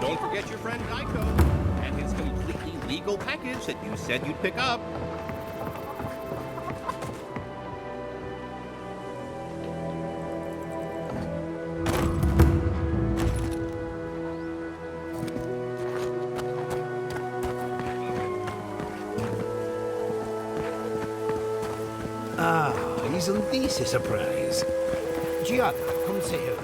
Don't forget your friend Dyko and his completely legal package that you said you'd pick up. Isn't this a surprise? Giada, come say hello.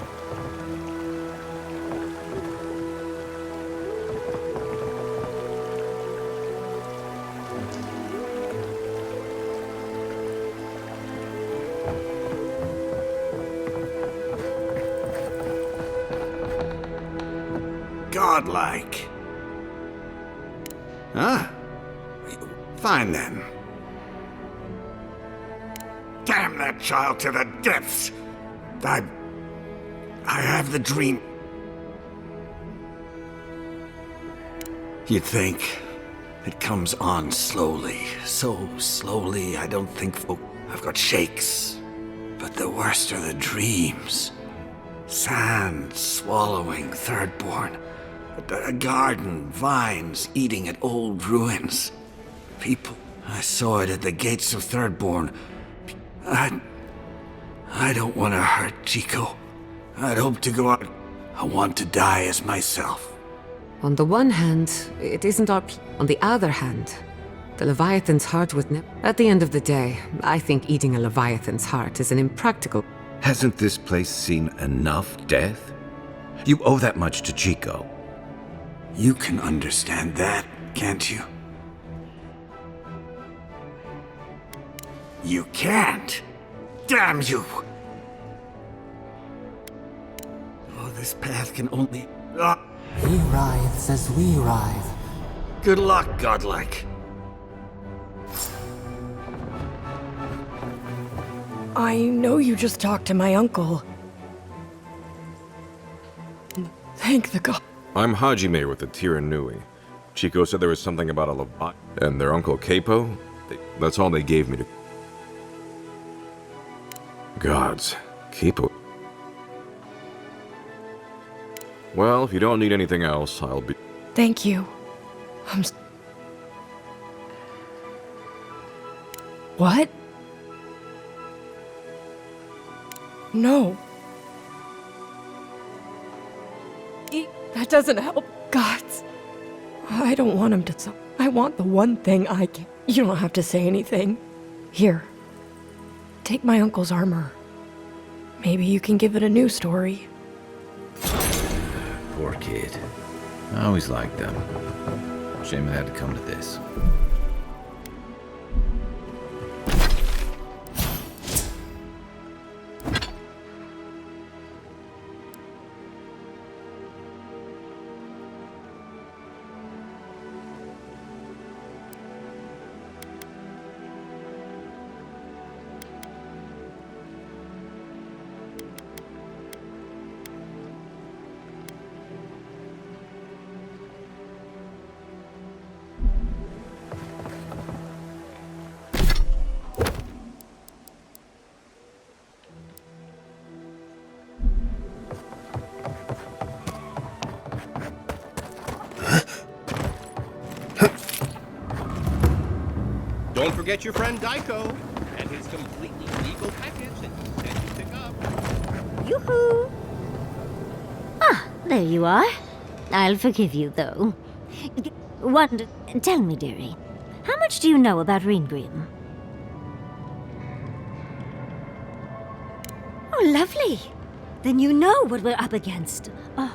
Godlike. Huh? Fine then. Damn that child to the depths! I have the dream. You'd think it comes on slowly, so slowly I don't think I've got shakes. But the worst are the dreams. Sand swallowing thirdborn. A garden, vines eating at old ruins. People, I saw it at the gates of thirdborn. I don't want to hurt Chico. I'd hope to go out. I want to die as myself. On the one hand, it isn't our On the other hand, the Leviathan's heart was At the end of the day, I think eating a Leviathan's heart is an impractical... Hasn't this place seen enough death? You owe that much to Chico. You can understand that, can't you? You can't! Damn you! Oh, this path can only... He writhes as we writhe. Good luck, godlike. I know you just talked to my uncle. Thank the god. I'm Hajime with the Tiranui. Chico said there was something about a Leviathan, and their uncle Capo, that's all they gave me to... Gods, Capo. Well, if you don't need anything else, I'll be... Thank you. What? No. That doesn't help. Gods. I don't want him to... I want the one thing I can... You don't have to say anything. Here. Take my uncle's armor. Maybe you can give it a new story. Poor kid. I always liked them. Shame it had to come to this. Don't forget your friend Dyko and his completely legal package that you said you'd pick up. Yoo-hoo! Ah, there you are. I'll forgive you, though. Tell me, dearie, how much do you know about Reengrim? Oh, lovely. Then you know what we're up against. Oh,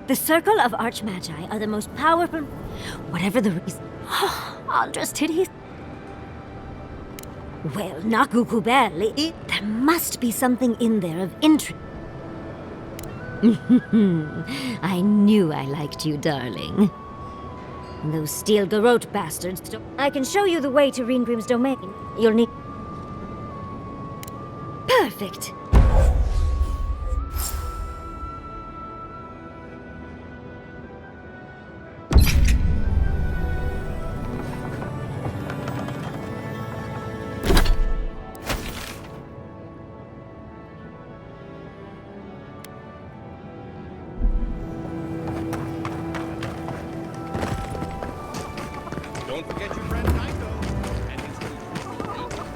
the Circle of Archmagi are the most powerful... Whatever the reason... Oh, Andra's titties... Well, Naku barely. There must be something in there of interest. I knew I liked you, darling. Those steel garrote bastards. I can show you the way to Reengrim's domain. You'll need... Perfect. Don't forget your friend Tycho and his completely legal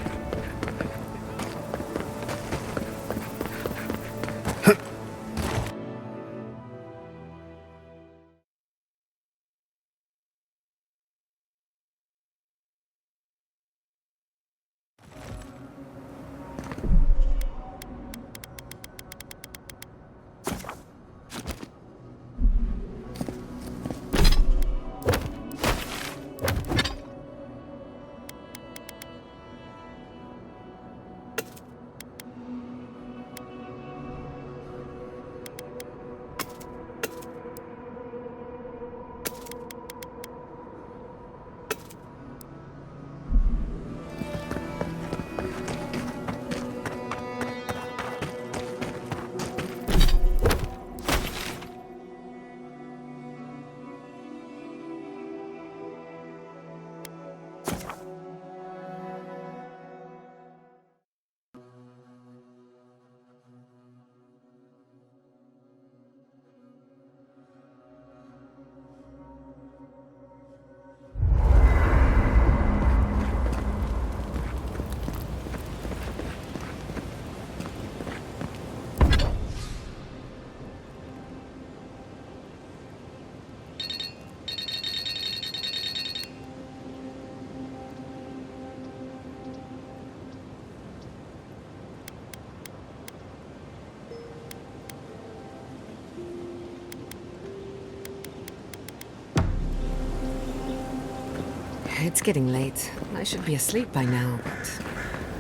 It's getting late. I should be asleep by now, but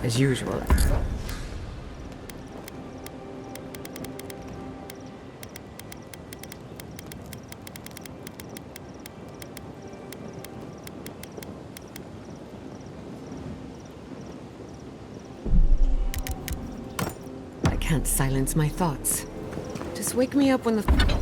as usual. I can't silence my thoughts. Just wake me up when the...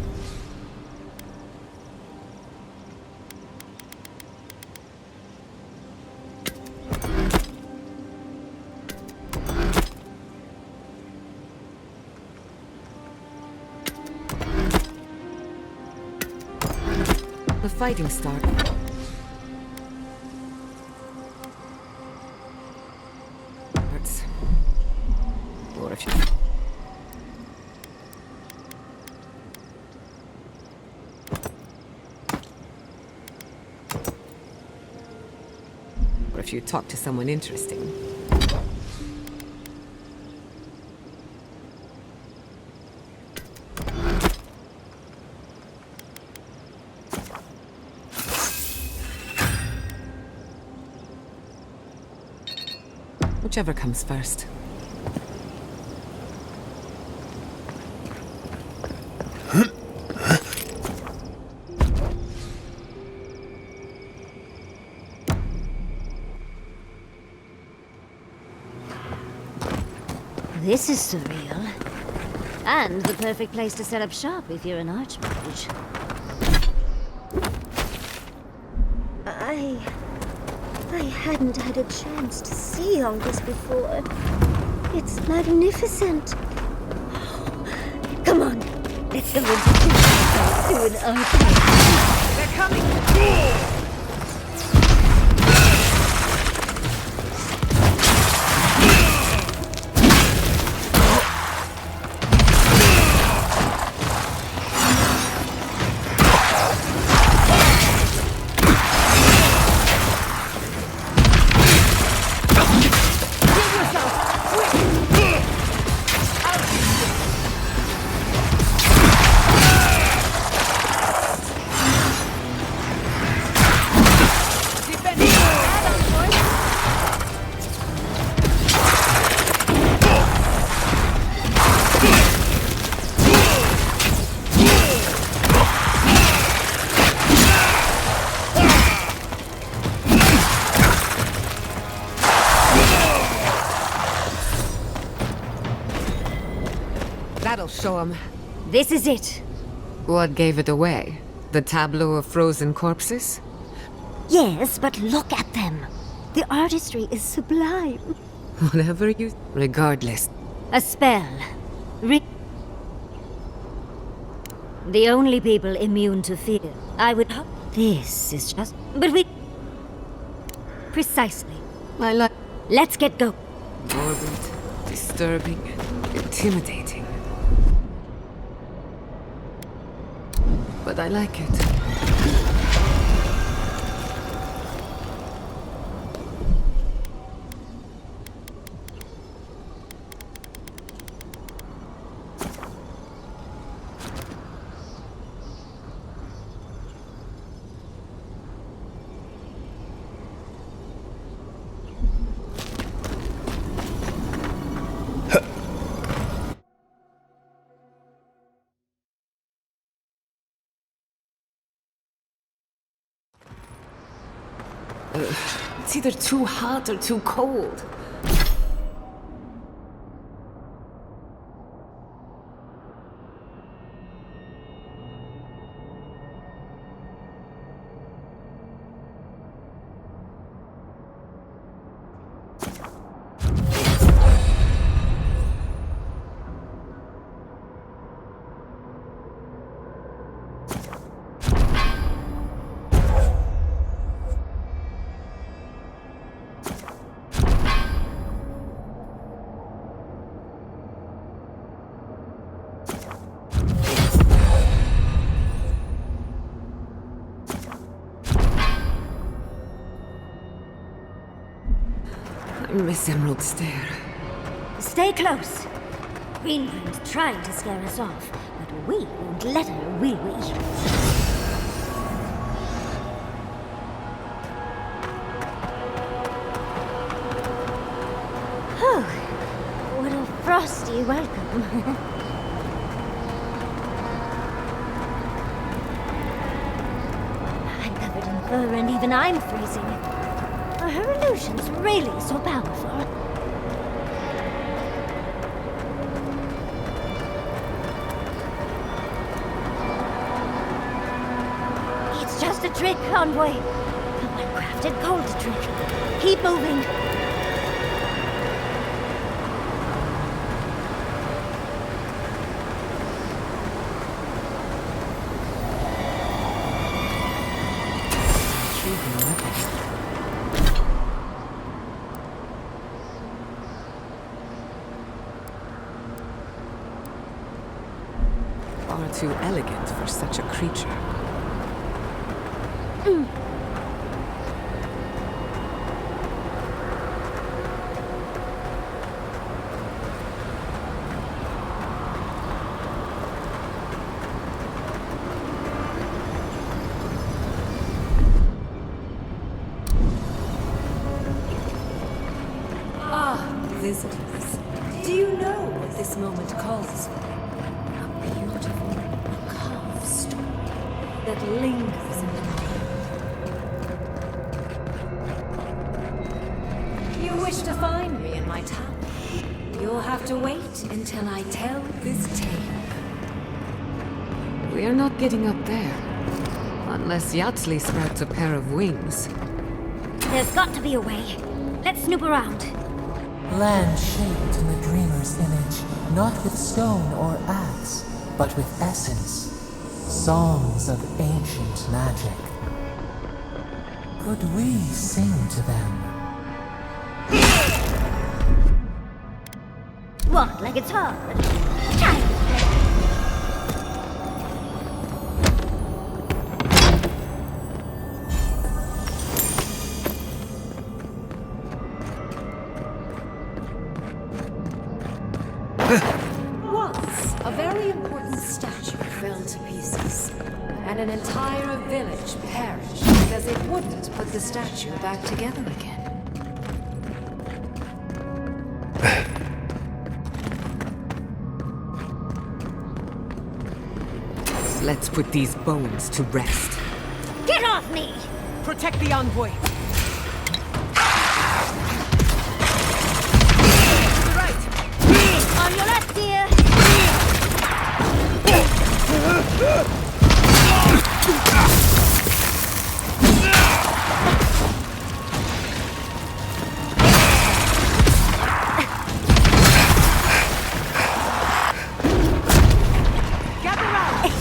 The fighting started. Or if you... Or if you talk to someone interesting. Whichever comes first. This is surreal. And the perfect place to set up shop if you're an archmage. I hadn't had a chance to see all this before. It's magnificent. Come on, let's go to an archmage. They're coming! That'll show him. This is it. What gave it away? The tableau of frozen corpses? Yes, but look at them. The artistry is sublime. Whatever you... Regardless. A spell. The only people immune to fear. I would hope this is just... But we... Precisely. I like Let's get going. morbid, disturbing, intimidating. But I like it. It's either too hot or too cold. I miss Emerald Stair. Stay close. Greenland's trying to scare us off, but we won't let her, will we? Oh, what a frosty welcome. I'm covered in fur and even I'm freezing. Are her illusions really so powerful? It's just a trick, Envoy. A well-crafted cold trick. Keep moving. Far too elegant for such a creature. Visitors, do you know what this moment calls for? A beautiful, macabre story that lingers in the mind. You wish to find me in my tower? You'll have to wait until I tell this tale. We are not getting up there. Unless Yatsley sprouts a pair of wings. There's got to be a way. Let's snoop around. Land shaped in the dreamer's image, not with stone or axe, but with essence. Songs of ancient magic. Could we sing to them? What, like it's hard? Child's play. Once, a very important statue fell to pieces, and an entire village perished because it wouldn't put the statue back together again. Let's put these bones to rest. Get off me! Protect the envoy! On your left, dear! Gather round!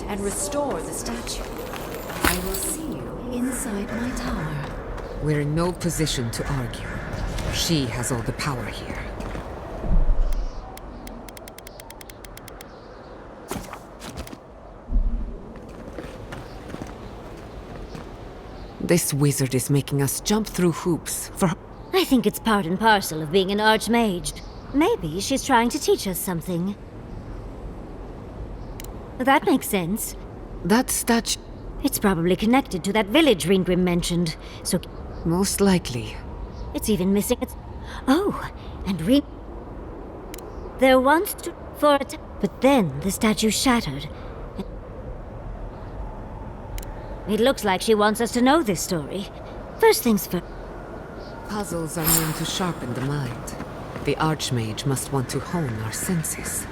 and restore the statue. I will see you inside my tower. We're in no position to argue. She has all the power here. This wizard is making us jump through hoops for... I think it's part and parcel of being an archmage. Maybe she's trying to teach us something. That makes sense. That statue... It's probably connected to that village Ringrim mentioned, so... Most likely. It's even missing its... Oh, and there once to... for a but then the statue shattered. It looks like she wants us to know this story. First things first. Puzzles are known to sharpen the mind. The Archmage must want to hone our senses.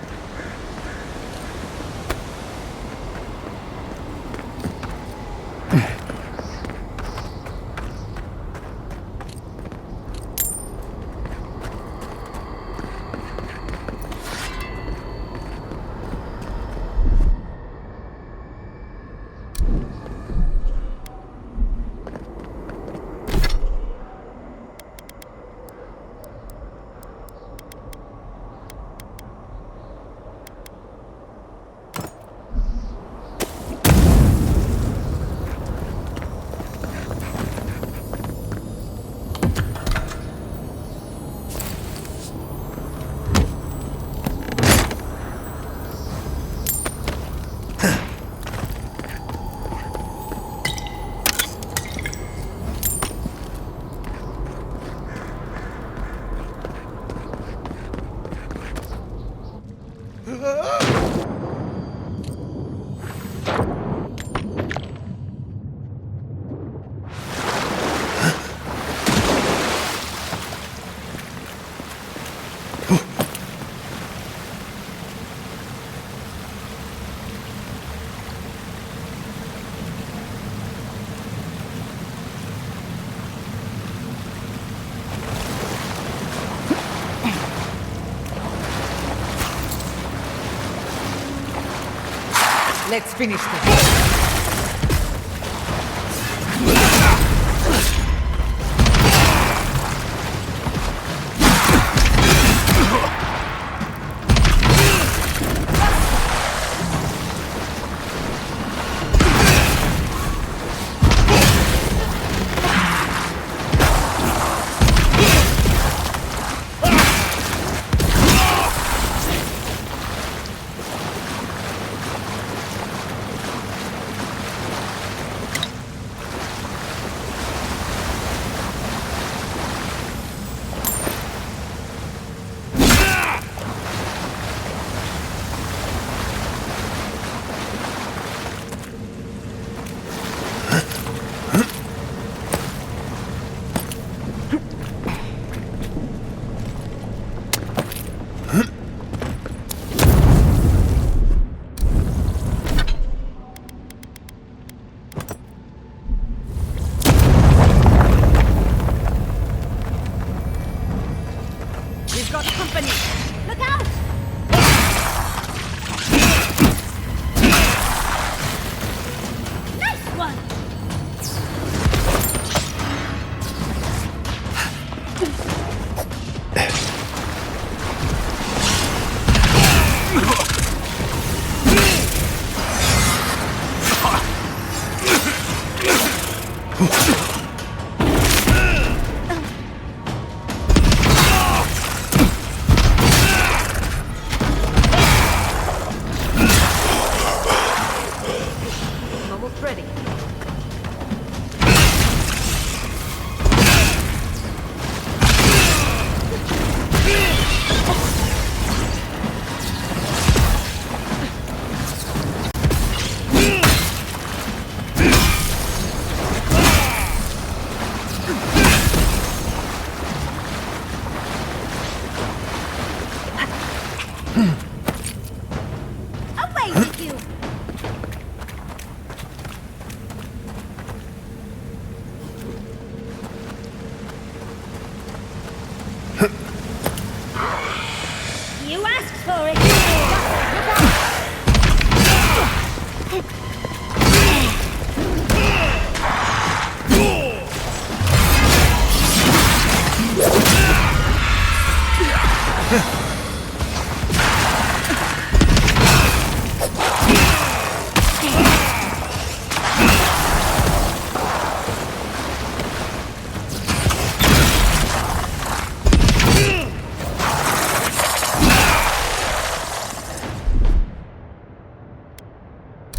Let's finish this.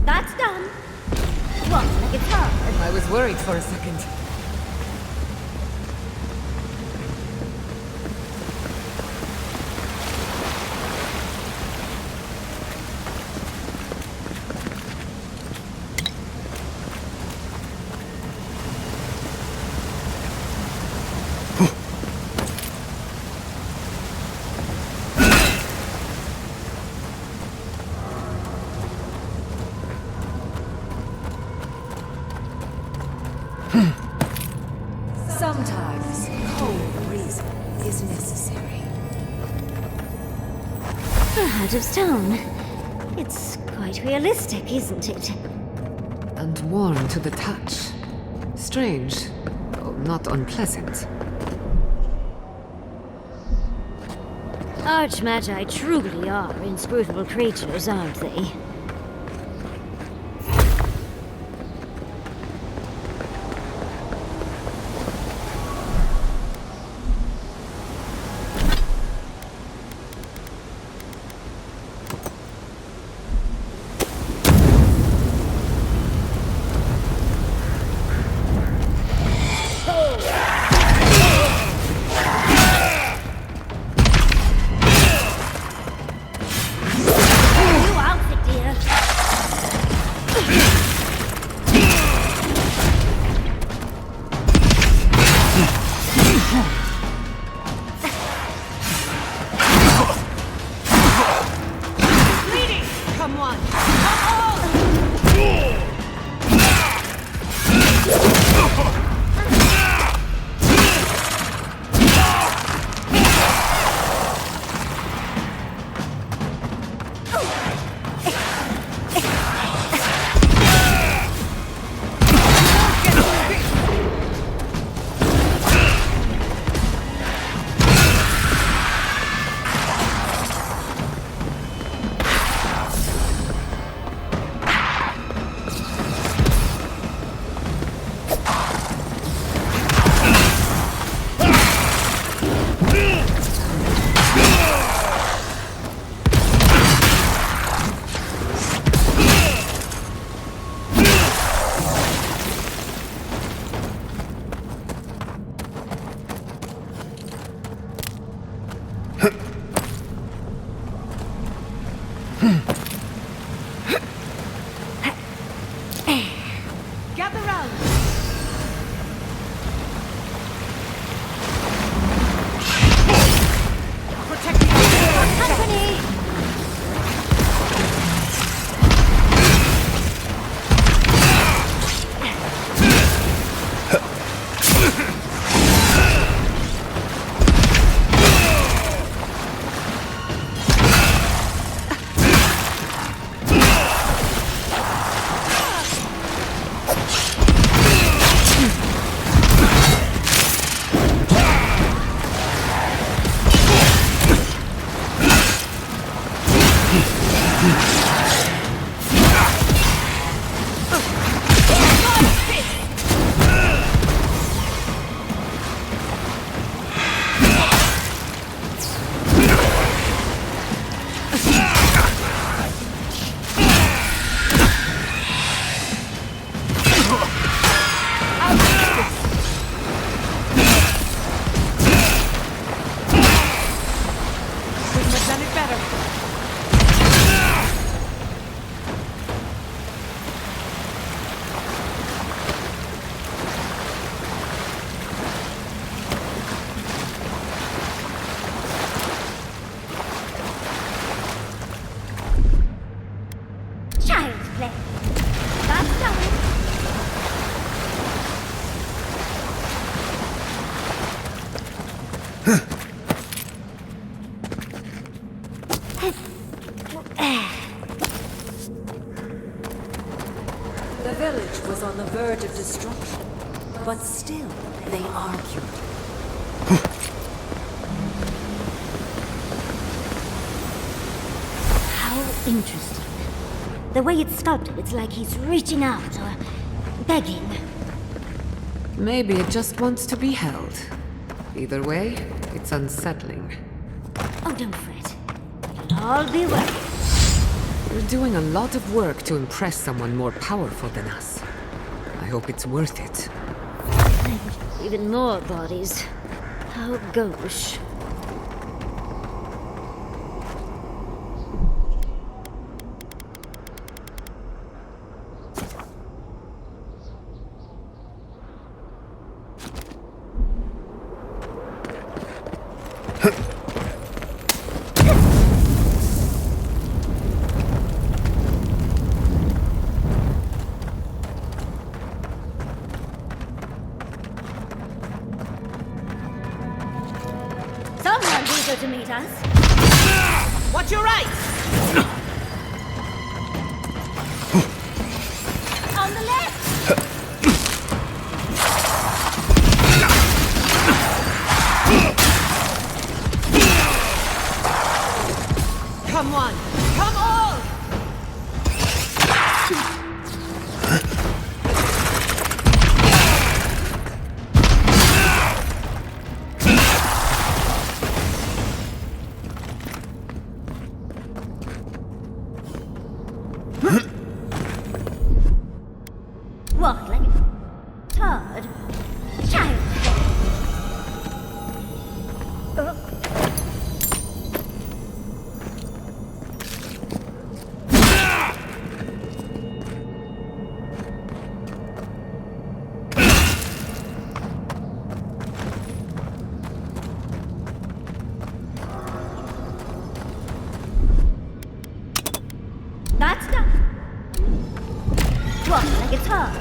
That's done. What, like it's hard? I was worried for a second. Sometimes cold reason is necessary. Out of stone. It's quite realistic, isn't it? And warm to the touch. Strange, though not unpleasant. Archmagi truly are inscrutable creatures, aren't they? Gather round. Protecting our company. Child's play. That's done. was on the verge of destruction, but still they argued. How interesting. The way it's sculpted, it's like he's reaching out or begging. Maybe it just wants to be held. Either way, it's unsettling. Oh, don't fret. It'll all be well. We're doing a lot of work to impress someone more powerful than us. I hope it's worth it. Even more bodies. How gauche. Someone eager to meet us. Watch your right! On the left! Come on! Come on! Walk like a Todd. Child. That's done. Walk like a Todd.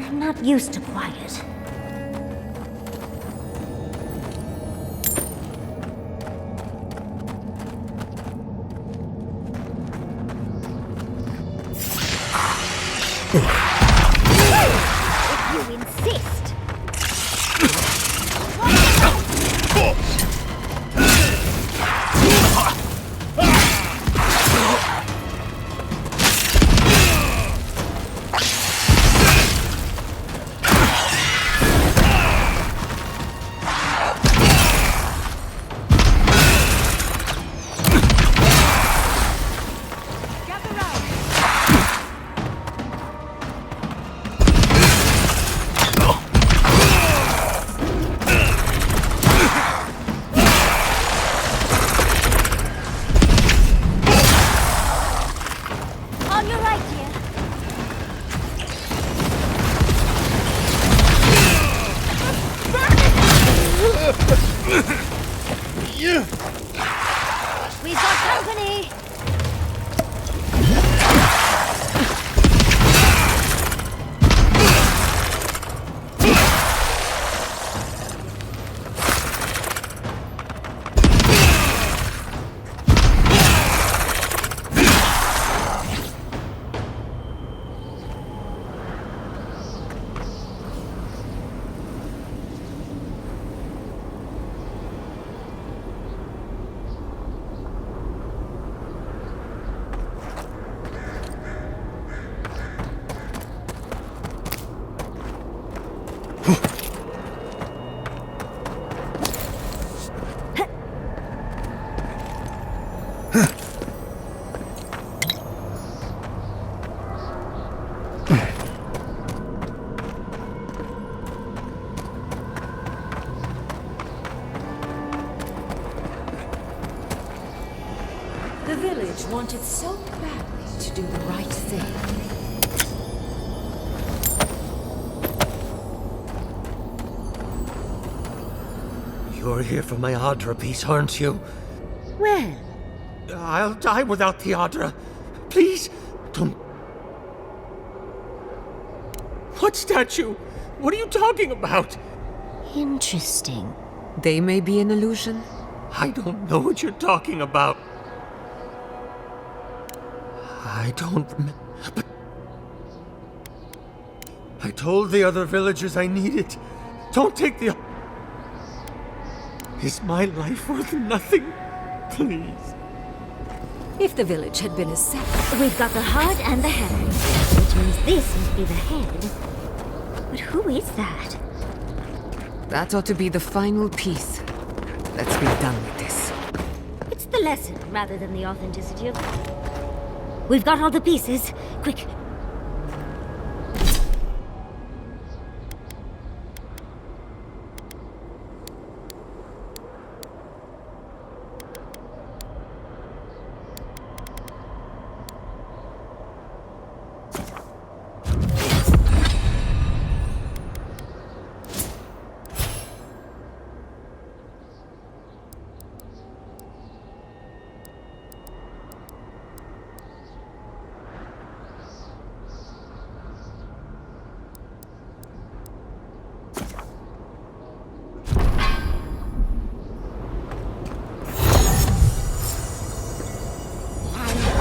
I'm not used to quiet. If you insist. wanted so badly to do the right thing. You're here for my Audra piece, aren't you? Well, I'll die without the Audra. Please, don't... What statue? What are you talking about? interesting. They may be an illusion. I don't know what you're talking about. I don't remember, but... I told the other villagers I need it. Don't take the... Is my life worth nothing? Please. If the village had been as separate... We've got the heart and the head, which means this must be the head. But who is that? That ought to be the final piece. Let's be done with this. It's the lesson rather than the authenticity of... We've got all the pieces. Quick.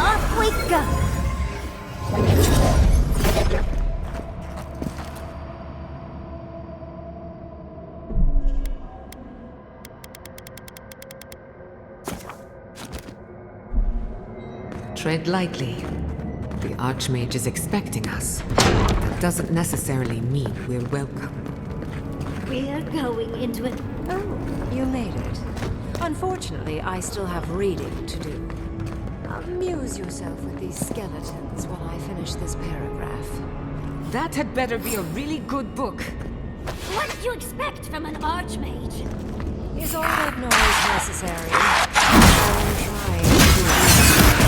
Off we go! Tread lightly. The Archmage is expecting us. That doesn't necessarily mean we're welcome. We're going into it. Oh, you made it. Unfortunately, I still have reading to do. Amuse yourself with these skeletons while I finish this paragraph. That had better be a really good book. What did you expect from an Archmage? Is all that noise necessary? I'm trying to...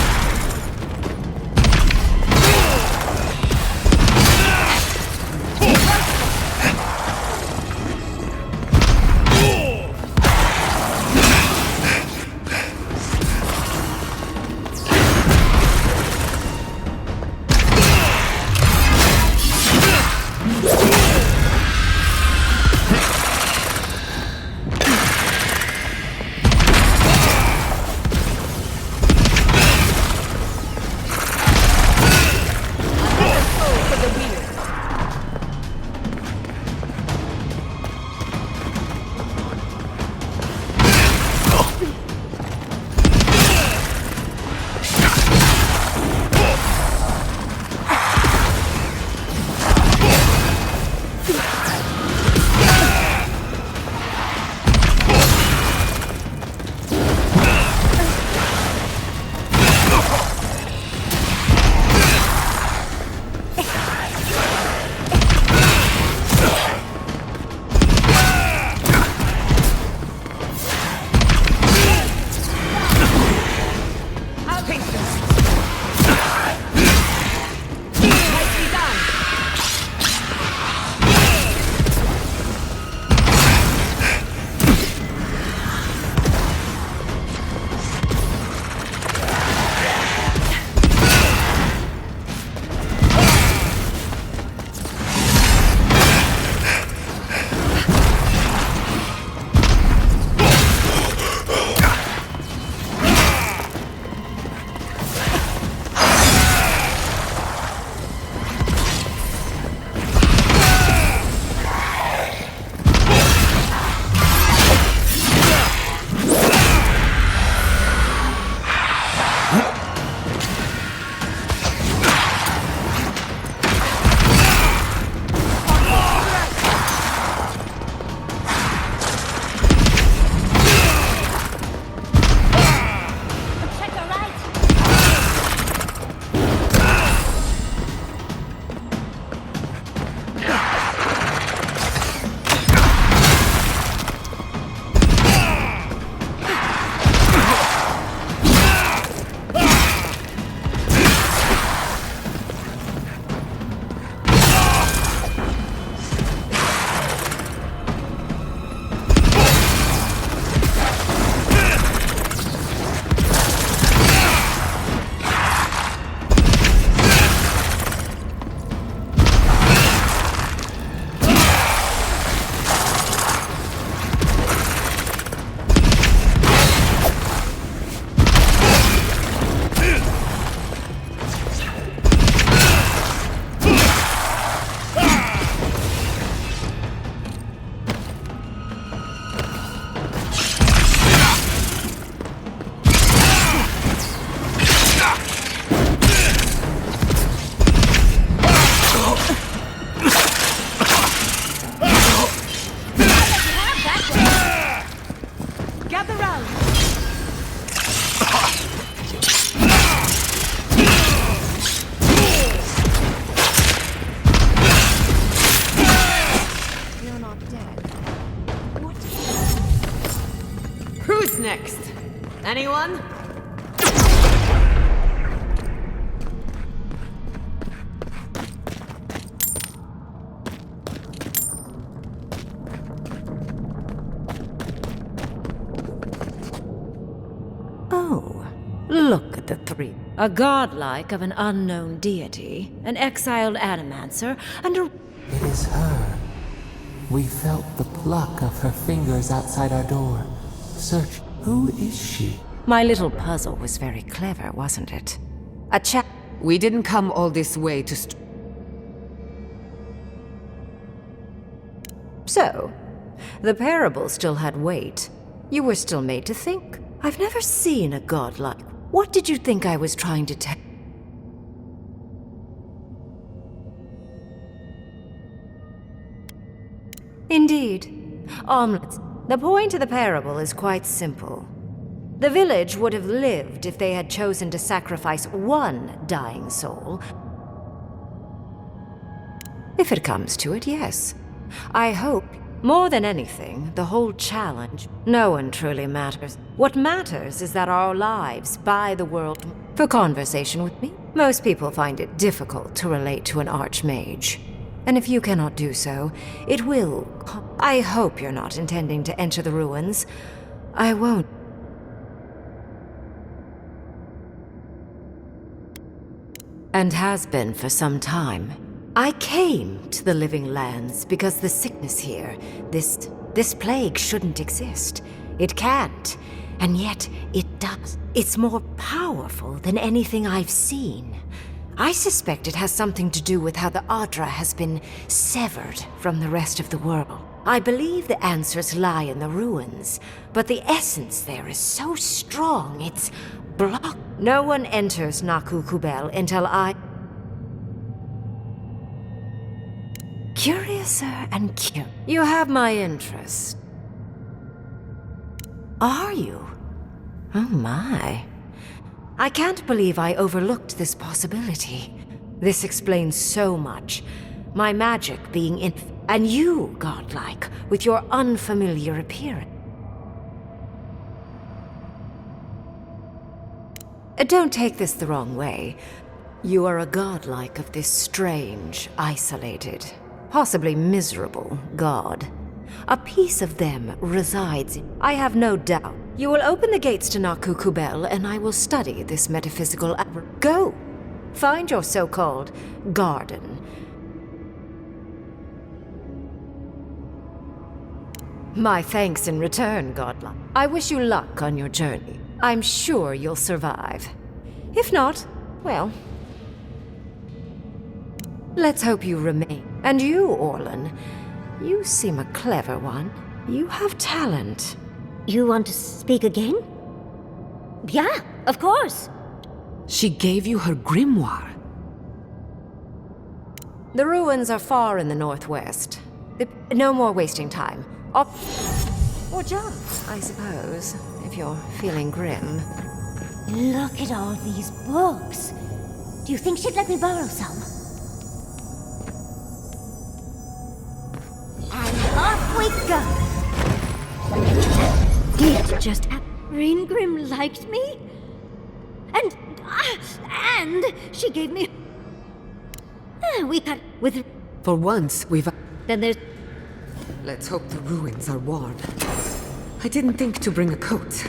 anyone? Oh, look at the three. A godlike of an unknown deity, an exiled animancer, and a... It is her. We felt the pluck of her fingers outside our door. Search. Who is she? My little puzzle was very clever, wasn't it? A chap... We didn't come all this way to So, the parable still had weight. You were still made to think. I've never seen a godlike. What did you think I was trying to tell? Indeed. Omelets. The point of the parable is quite simple. The village would have lived if they had chosen to sacrifice one dying soul. If it comes to it, yes. I hope, more than anything, the whole challenge. No one truly matters. What matters is that our lives buy the world for conversation with me. Most people find it difficult to relate to an archmage. And if you cannot do so, it will. I hope you're not intending to enter the ruins. I won't. And has been for some time. I came to the Living Lands because the sickness here, this plague shouldn't exist. It can't, and yet it does. It's more powerful than anything I've seen. I suspect it has something to do with how the Adra has been severed from the rest of the world. I believe the answers lie in the ruins, but the essence there is so strong, it's blocked. No one enters Naku Kubel until I... Curiouser and curious. You have my interest. Are you? Oh my. I can't believe I overlooked this possibility. This explains so much. My magic being in... And you, godlike, with your unfamiliar appearance. Don't take this the wrong way. You are a godlike of this strange, isolated, possibly miserable god. A piece of them resides in... I have no doubt. You will open the gates to Naku Kubel, and I will study this metaphysical... Go! Find your so-called garden. My thanks in return, godlike. I wish you luck on your journey. I'm sure you'll survive. If not, well... Let's hope you remain. And you, Orlan, you seem a clever one. You have talent. You want to speak again? Yeah, of course. She gave you her grimoire. The ruins are far in the northwest. No more wasting time. Up or jump, I suppose, if you're feeling grim. Look at all these books. Do you think she'd let me borrow some? And off we go! It just Raingrim liked me? And she gave me... we got with... For once, we've... Then there's... Let's hope the ruins are warm. I didn't think to bring a coat.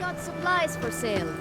got supplies for sale.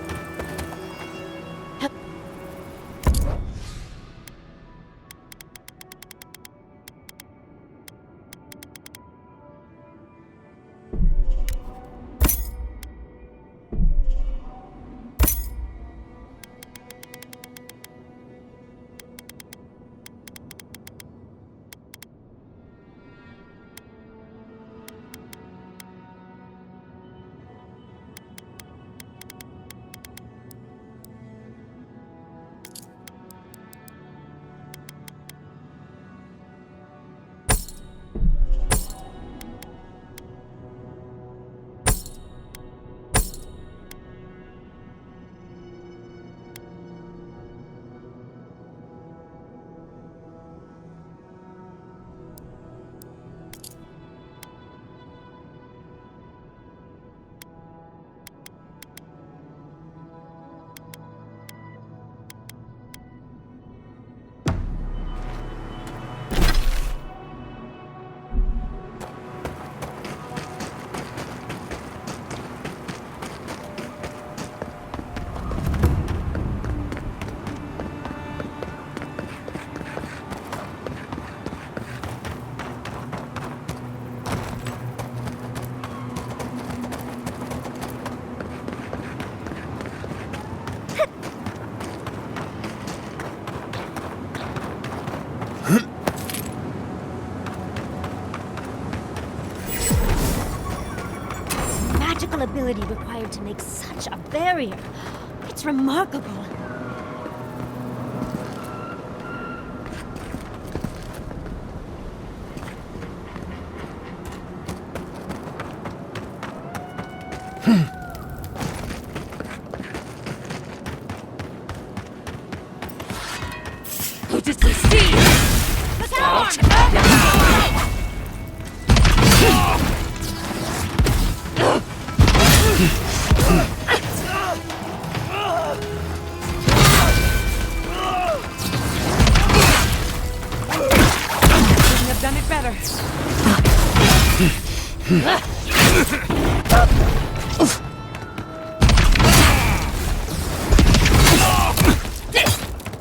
Magical ability required to make such a barrier. It's remarkable. Who did we see? Look out! Couldn't have done it better.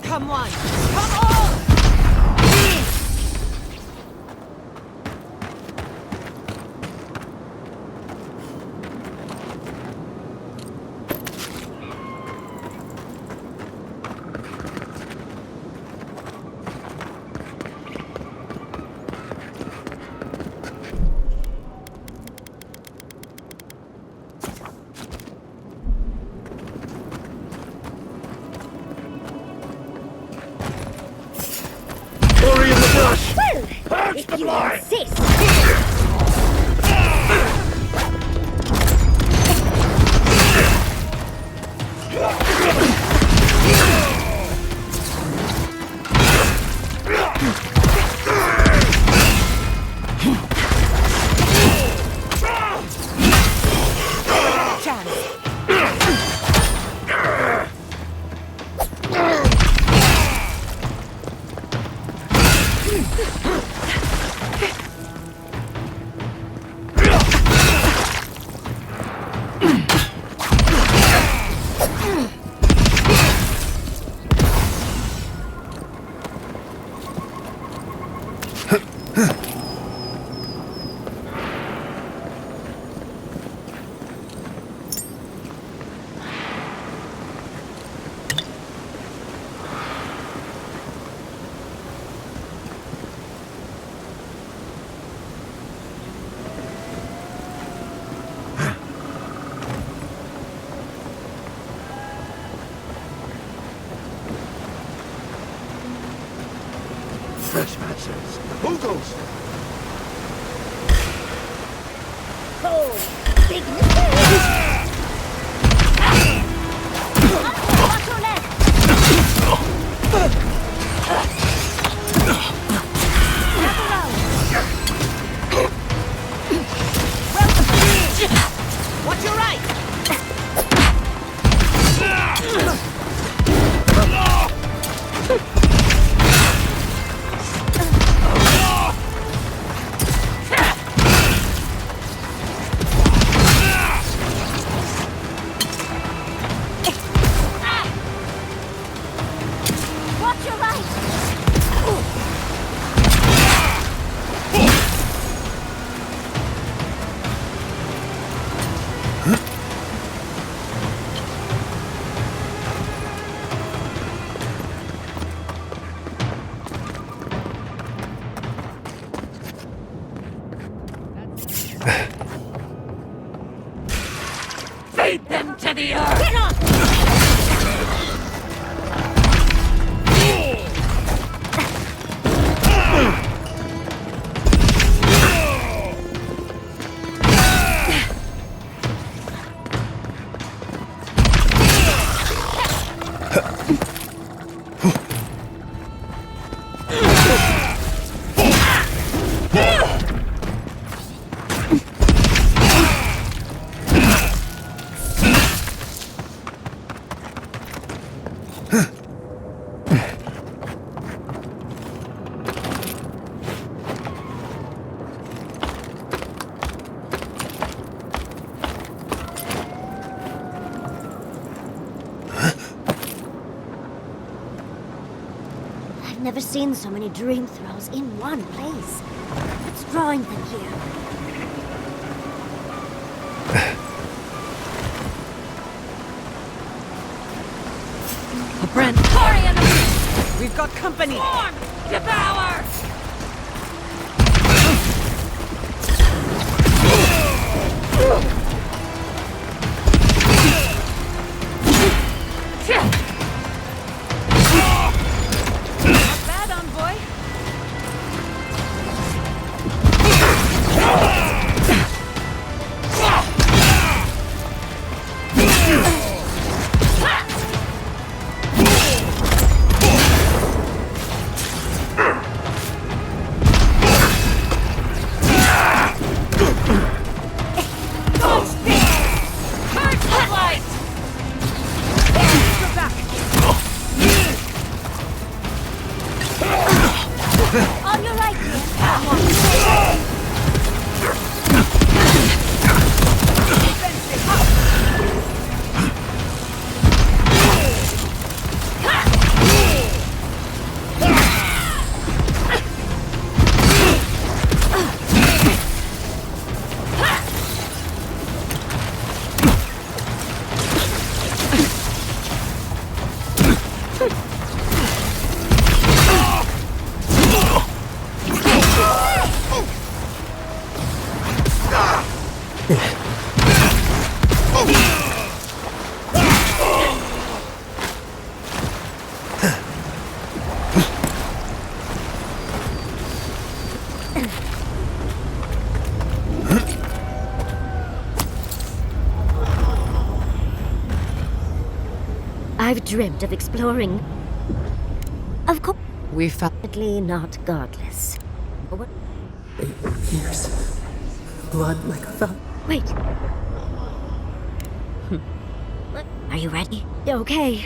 Come on! Come on! Well, if you insist. Fresh matches. Who goes? Oh, big mistake. Watch your left. Watch your right! Lead them to the earth! Get on! I've never seen so many dream throws in one place. What's drawing them here? A brand hurry in the We've got company! Form! Devour! Not bad, envoy. On your right, dear. I've dreamt of exploring. Of course. We found. Definitely not godless. But what? 8 years. Blood like a fountain. Wait. Are you ready? Okay.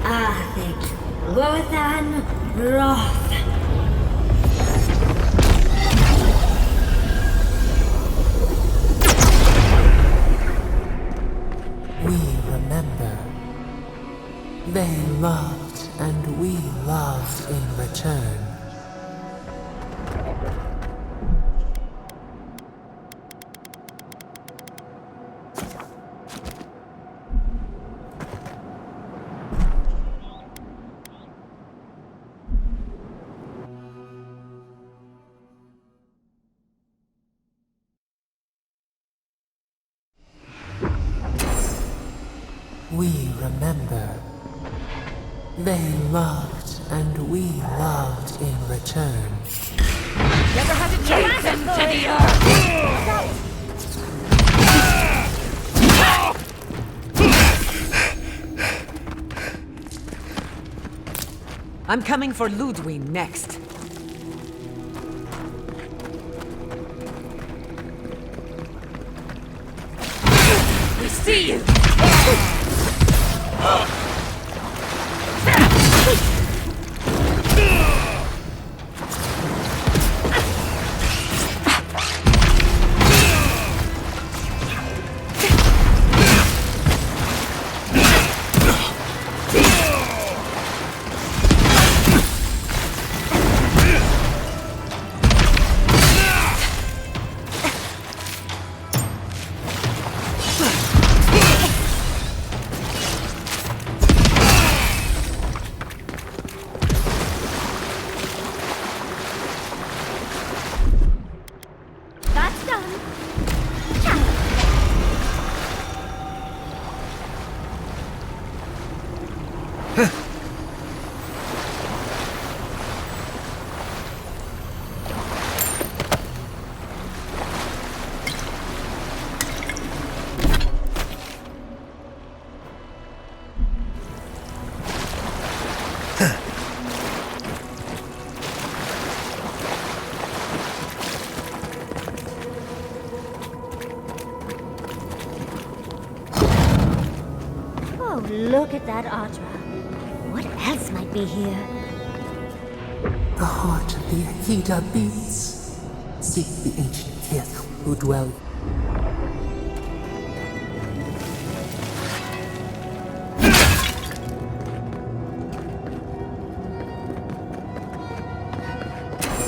Athik, Wothan, Roth. We remember. They loved and we loved in return. We remember. They loved and we loved in return. Never had to chase them to the earth! I'm coming for Ludwig next. We see you! Look at that Audra. What else might be here? The heart of the Akita beats. Seek the ancient kith who dwell.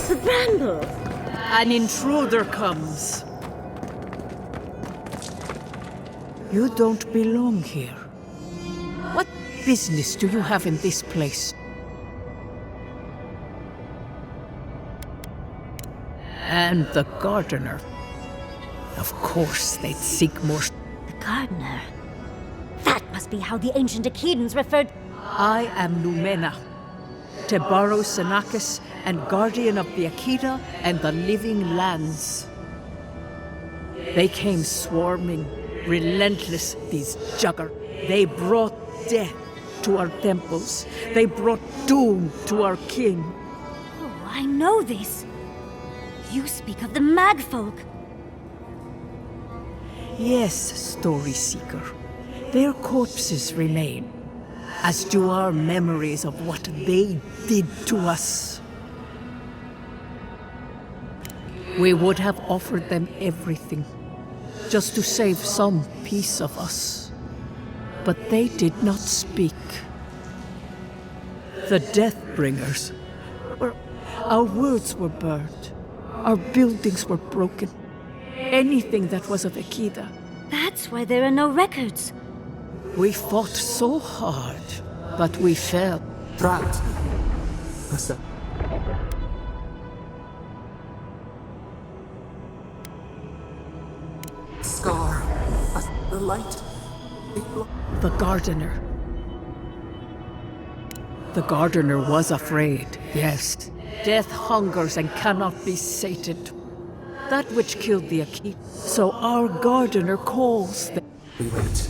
The bramble! An intruder comes. You don't belong here. What business do you have in this place? And the gardener. Of course, they'd seek more. The gardener. That must be how the ancient Akidans referred. I am Numena, Tebaro Senakis, and guardian of the Akita and the living lands. They came swarming, relentless, these Jugger. They brought death to our temples. They brought doom to our king. Oh, I know this. You speak of the Magfolk. Yes, Story Seeker. Their corpses remain, as do our memories of what they did to us. We would have offered them everything, just to save some piece of us. But they did not speak. The Deathbringers. Our words were burned. Our buildings were broken. Anything that was of Akita. That's why there are no records. We fought so hard, but we fell. Drought. Listen. Scar. The light. The gardener. The gardener was afraid, yes. Death hungers and cannot be sated. That which killed the Akita. So our gardener calls them. We wait.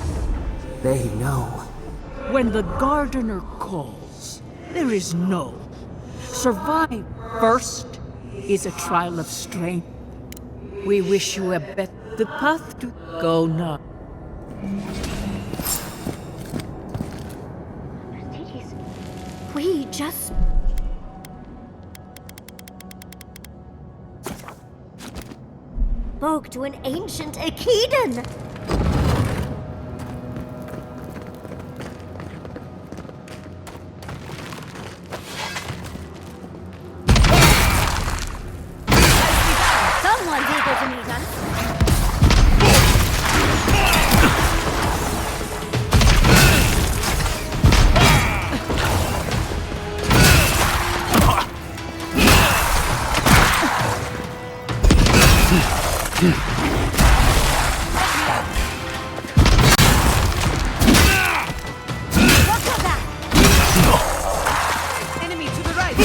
They know. When the gardener calls, there is no. Survive first is a trial of strength. We wish you a better path to go now. We just... spoke to an ancient Akidan! Someone's eager to meet us! Enemy to the right!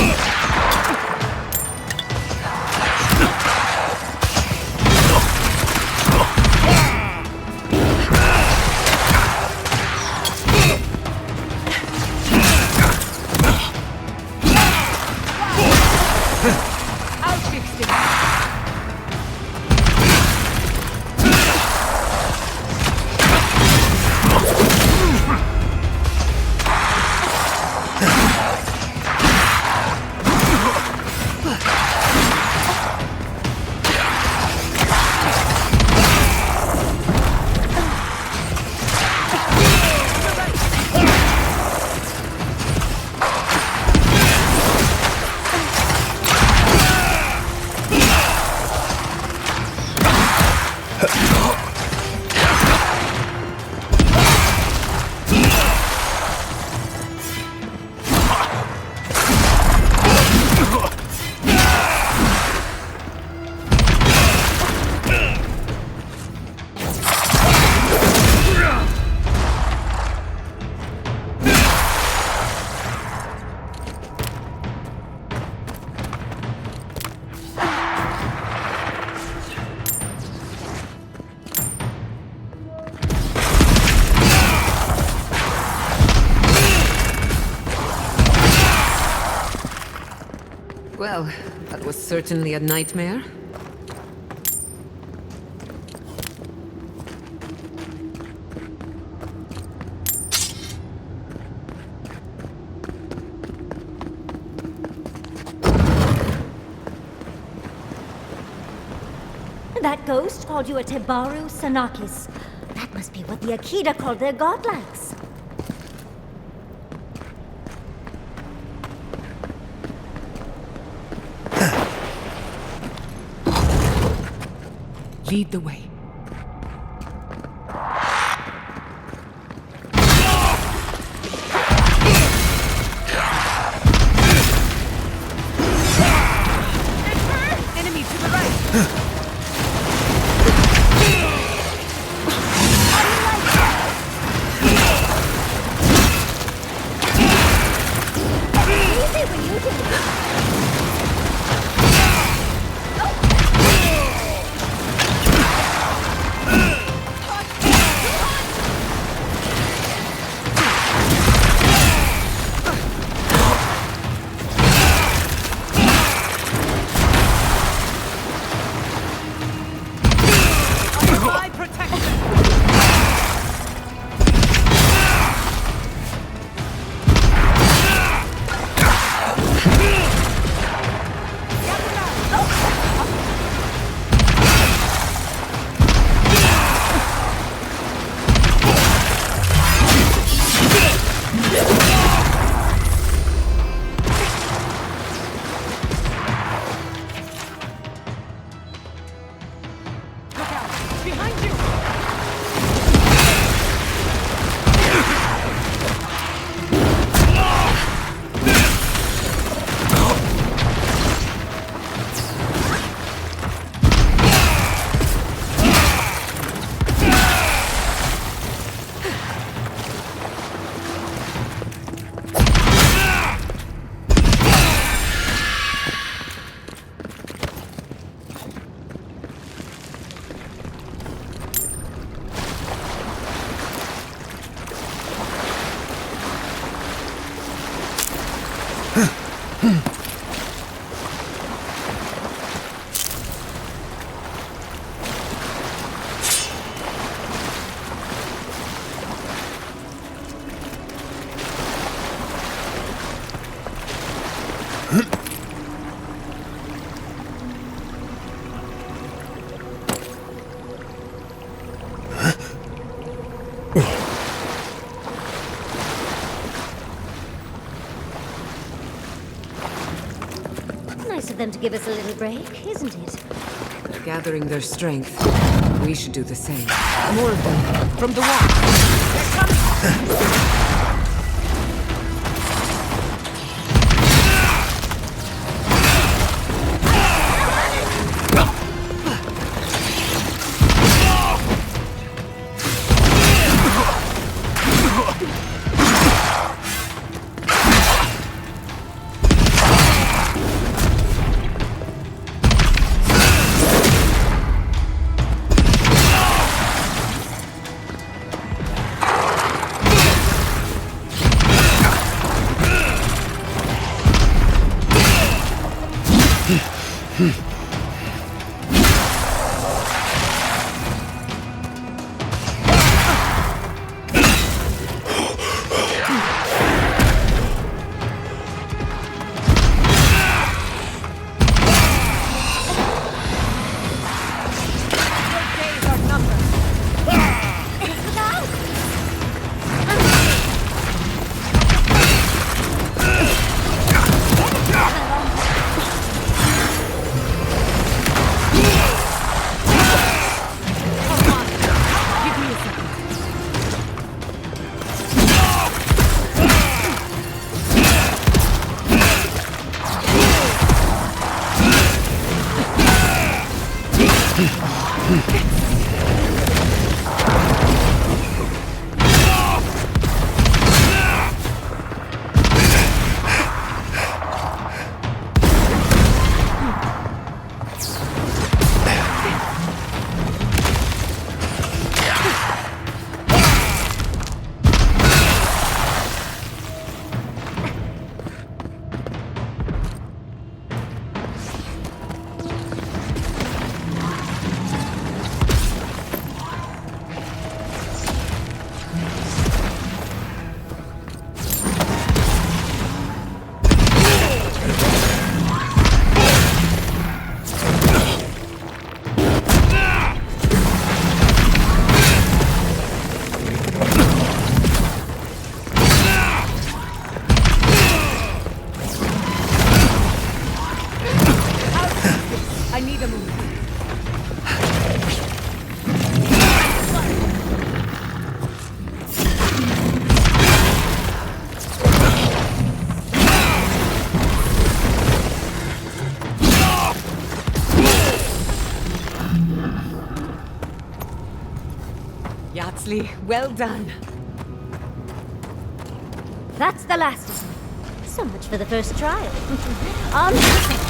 Well, that was certainly a nightmare. That ghost called you a Tebaru Sanakis. That must be what the Akita called their godlikes. Lead the way. Enemy to the right! Nice of them to give us a little break, isn't it? Gathering their strength. We should do the same. More of them. From the wall. They're coming! Nicely. Well done. That's the last of them. So much for the first trial. On to the second.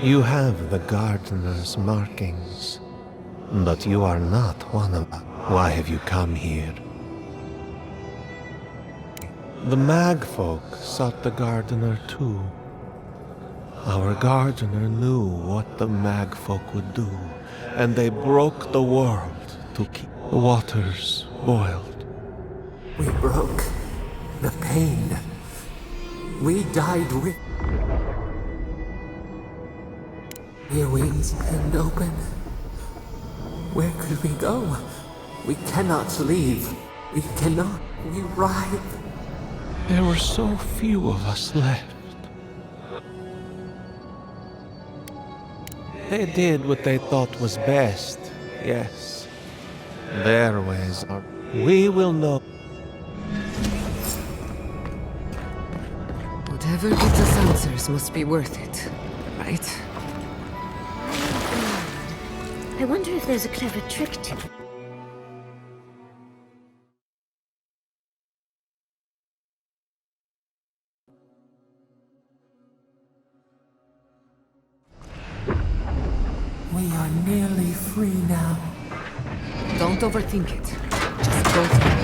You have the gardener's markings, but you are not one of them. Why have you come here? The Magfolk sought the gardener too. Our gardener knew what the Magfolk would do, and they broke the world to keep the waters boiled. We broke the pain. We died with... Your wings and open. Where could we go? We cannot leave. We cannot. We writhe. There were so few of us left. They did what they thought was best, yes. Their ways are... We will know. Whatever gives us answers must be worth it, right? I wonder if there's a clever trick to it. We are nearly free now. Don't overthink it. Just go through it.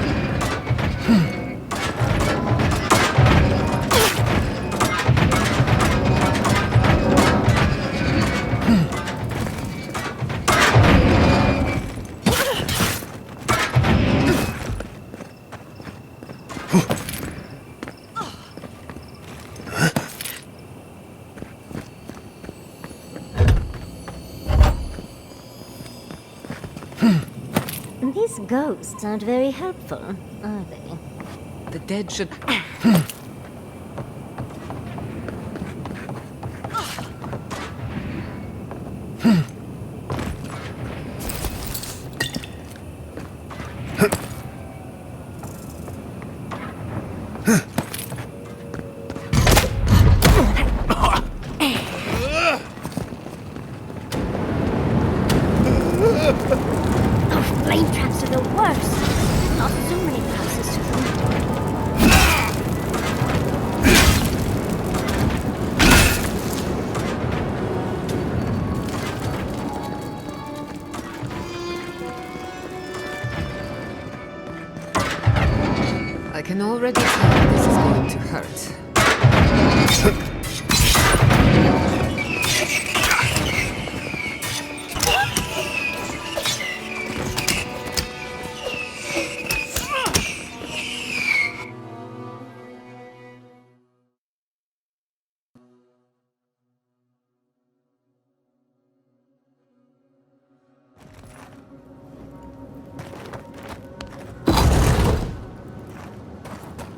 These ghosts aren't very helpful, are they? The dead should... Flame traps are the worst. Not so many passes to them. I can already tell this is going to hurt.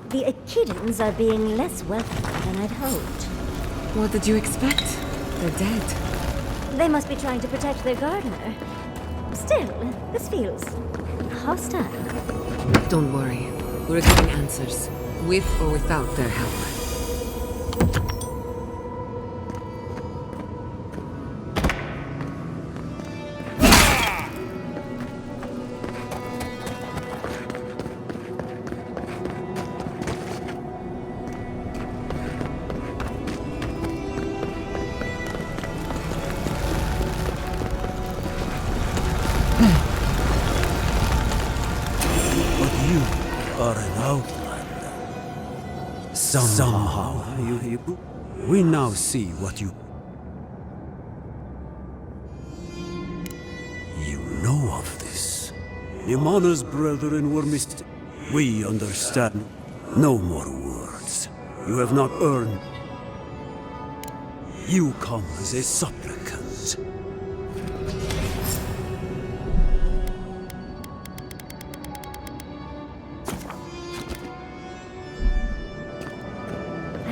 The Echidans are being less welcoming than I'd hoped. What did you expect? They're dead. They must be trying to protect their gardener. Still, this feels hostile. Don't worry. We're getting answers, with or without their help. Are an outlander. Somehow we now see what you know of this. Imana's brethren were missed. We understand. No more words. You have not earned. You come as a supplicant.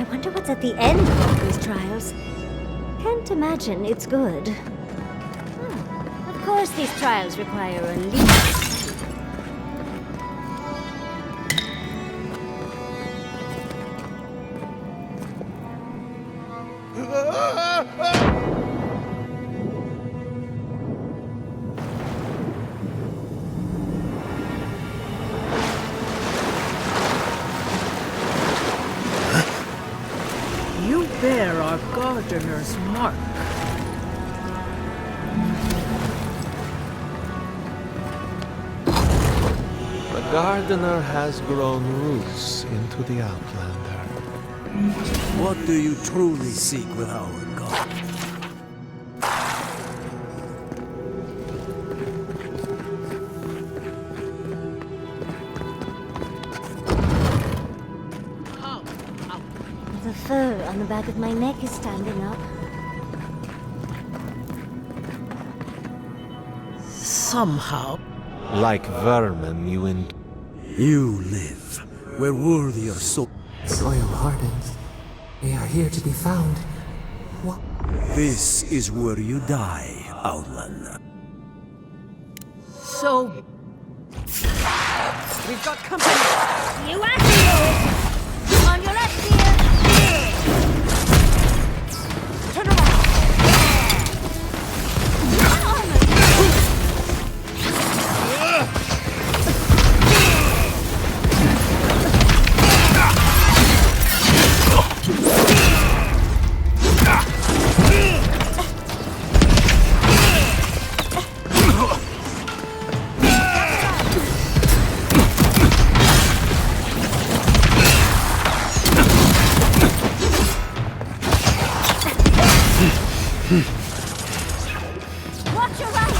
I wonder what's at the end of all these trials. Can't imagine it's good. Of course these trials require a leap. You bear our gardener's mark. The gardener has grown roots into the Outlander. What do you truly seek with our god? The fur on the back of my neck is standing up. Somehow. Like vermin, You live where worthier souls. Soil hardens. They are here to be found. What? This is where you die, Outlander. So. We've got company. You assholes! On your left here! Turn around! Watch your right!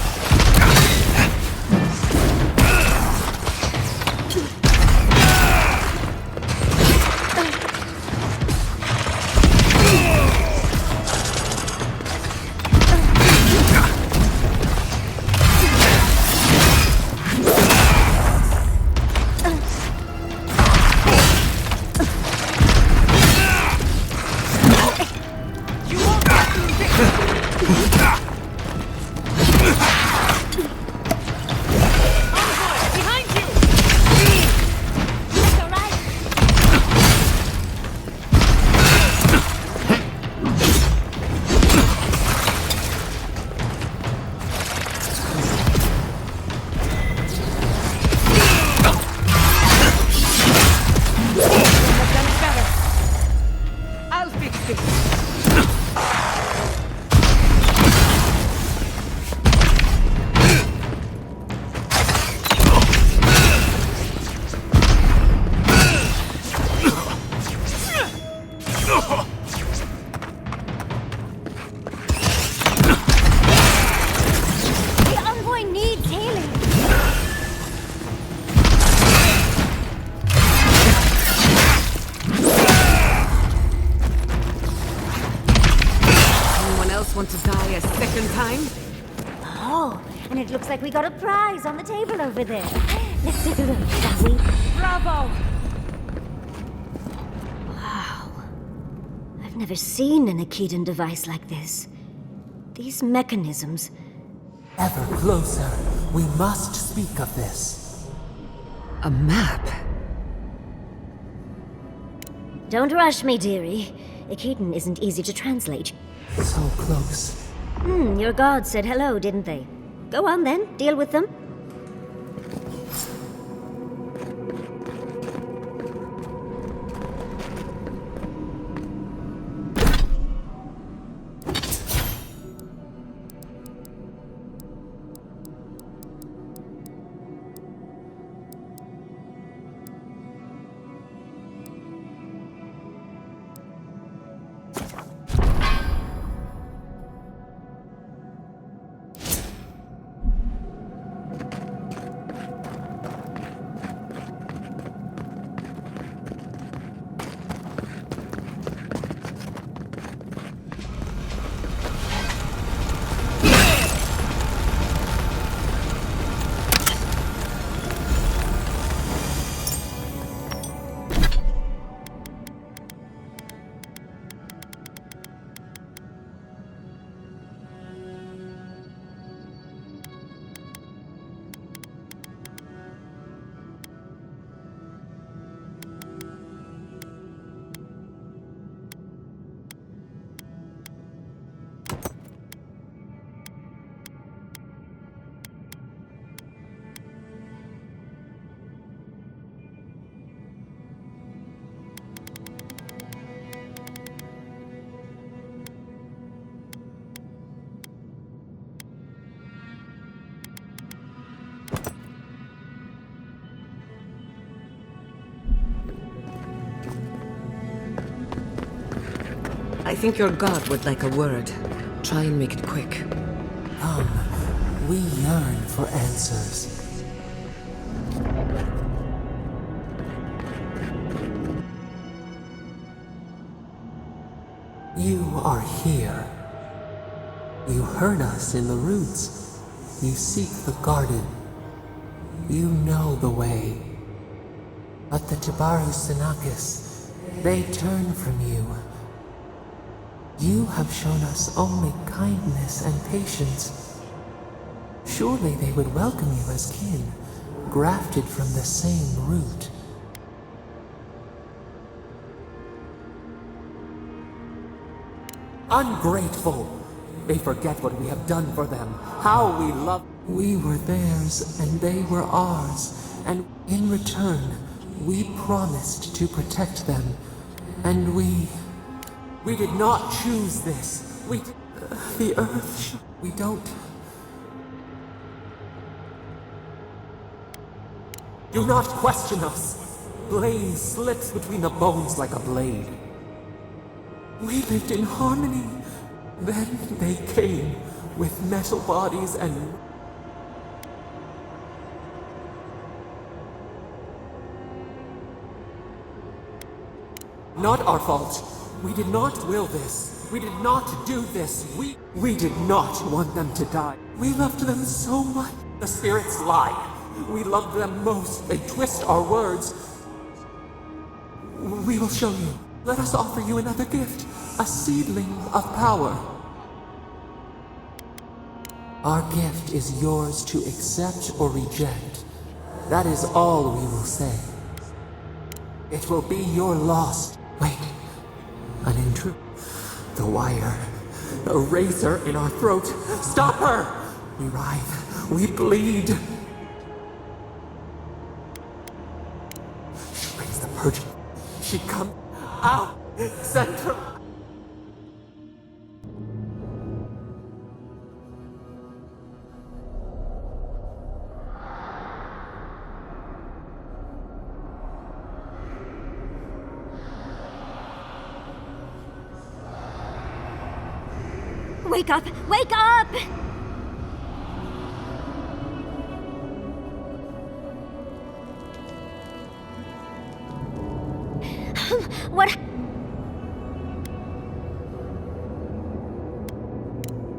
Want to die a second time? Oh, and it looks like we got a prize on the table over there. Let's take a look, shall we? Bravo! Wow. I've never seen an Akedan device like this. These mechanisms... Ever closer. We must speak of this. A map? Don't rush me, dearie. Akedan isn't easy to translate. So close. Your gods said hello, didn't they? Go on then, deal with them. I think your god would like a word. Try and make it quick. Come, we yearn for answers. You are here. You heard us in the roots. You seek the garden. You know the way. But the Jabaru Sinakis, they turn from you. You have shown us only kindness and patience. Surely they would welcome you as kin, grafted from the same root. Ungrateful! They forget what we have done for them, how we love. We were theirs, and they were ours, and in return, we promised to protect them, and we did not choose this. The Earth, we don't. Do not question us. Blame slips between the bones like a blade. We lived in harmony. Then they came with metal bodies and... Not our fault. We did not will this. We did not do this. We did not want them to die. We loved them so much. The spirits lie. We loved them most. They twist our words. We will show you. Let us offer you another gift. A seedling of power. Our gift is yours to accept or reject. That is all we will say. It will be your loss. Wait. An intruder. The wire. A razor in our throat. Stop her! We writhe. We bleed. She brings the purge. She comes out. Send her. Wake up! Wake up! What?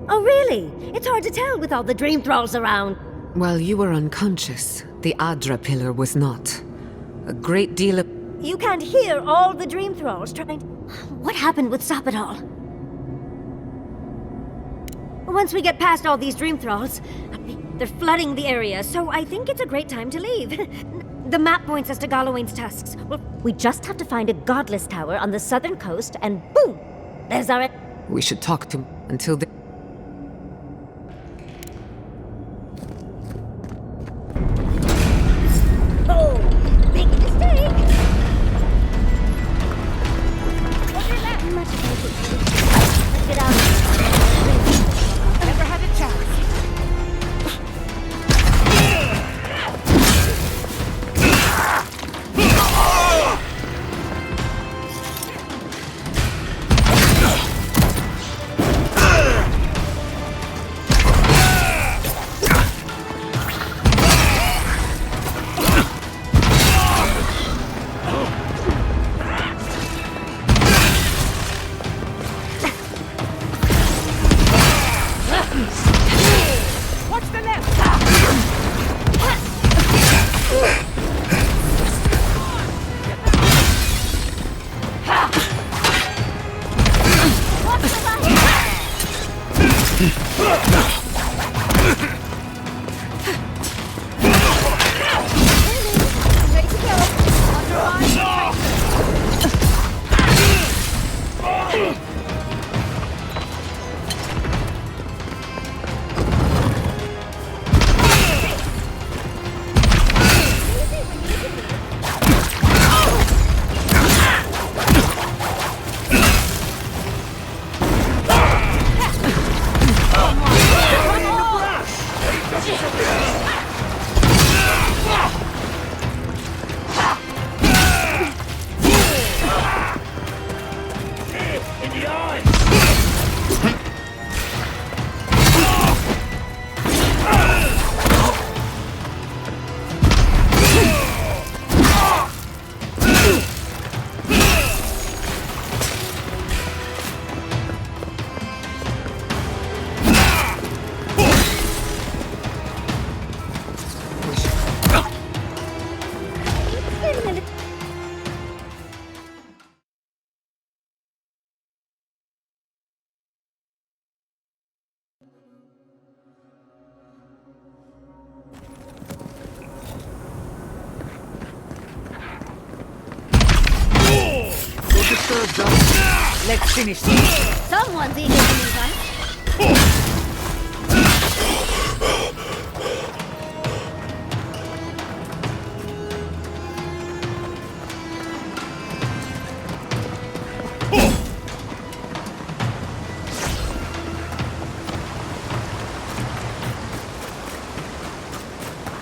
Oh, really? It's hard to tell with all the dream thralls around. While you were unconscious, the Adra pillar was not. A great deal of... You can't hear all the dream thralls trying... What happened with Stop It All? Once we get past all these dream thralls, they're flooding the area, so I think it's a great time to leave. The map points us to Galawain's tusks. We just have to find a godless tower on the southern coast, and boom! There's our... We should talk to... until the... Oh! Big mistake! Over left! Let's get out of here. Never had a chance. serves us. Let's finish this. Someone's eager to meet us.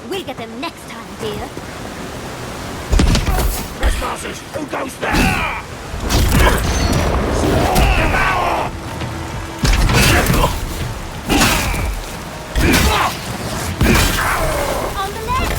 We'll get them next time, dear. Trespassers! Who goes there? On the left!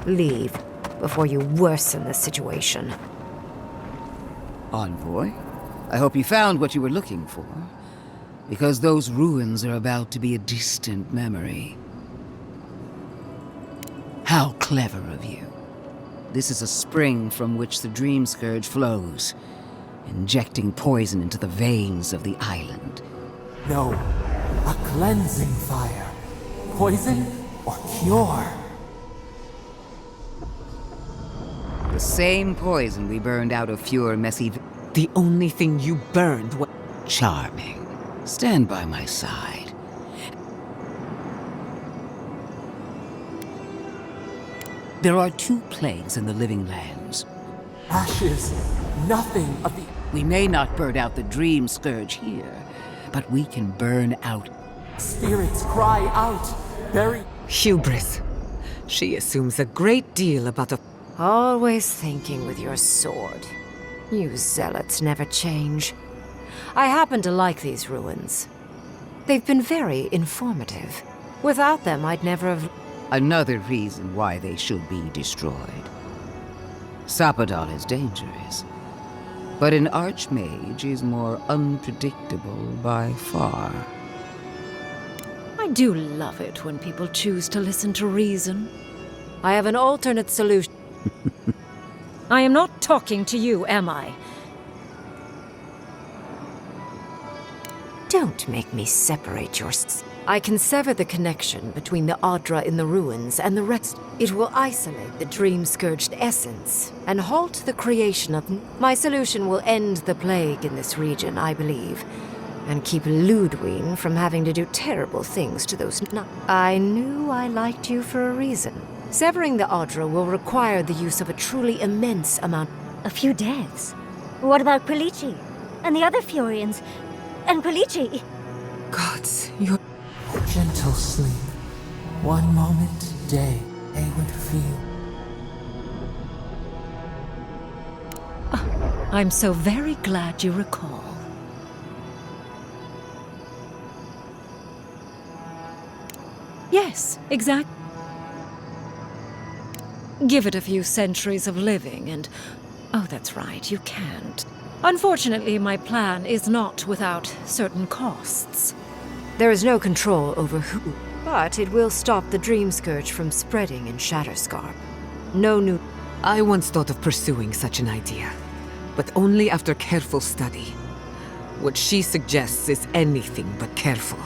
Leave before you worsen the situation. Envoy, I hope you found what you were looking for, because those ruins are about to be a distant memory. How clever of you. This is a spring from which the Dream Scourge flows, injecting poison into the veins of the island. No, a cleansing fire. Poison or cure? The same poison we burned out of Fure Messy. The only thing you burned was... Charming. Stand by my side. There are 2 plagues in the Living Lands. Ashes, nothing of the... We may not burn out the Dream Scourge here, but we can burn out... Spirits cry out, bury... Hubris. She assumes a great deal about a... Always thinking with your sword. You zealots never change. I happen to like these ruins. They've been very informative. Without them, I'd never have... Another reason why they should be destroyed. Sapadal is dangerous, but an archmage is more unpredictable by far. I do love it when people choose to listen to reason. I have an alternate solution. I am not talking to you, am I? Don't make me separate your... I can sever the connection between the Adra in the ruins and the rest. It will isolate the dream-scourged essence and halt the creation of... My solution will end the plague in this region, I believe, and keep Ludwig from having to do terrible things to those... I knew I liked you for a reason. Severing the Adra will require the use of a truly immense amount... A few deaths? What about Quilici? And the other Furians? And Quilici? Gods, you're... Gentle sleep. One moment a day, they would feel. I'm so very glad you recall. Yes, exactly. Give it a few centuries of living and... Oh, that's right, you can't. Unfortunately, my plan is not without certain costs. There is no control over who, but it will stop the Dream Scourge from spreading in Shatterscarp. No new... I once thought of pursuing such an idea, but only after careful study. What she suggests is anything but careful.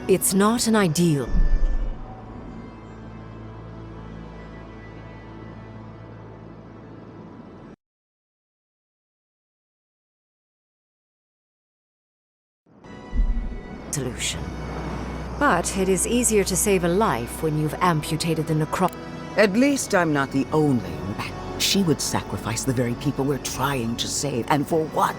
It's not an ideal. Solution. But it is easier to save a life when you've amputated the At least I'm not the only rat. She would sacrifice the very people we're trying to save, and for what?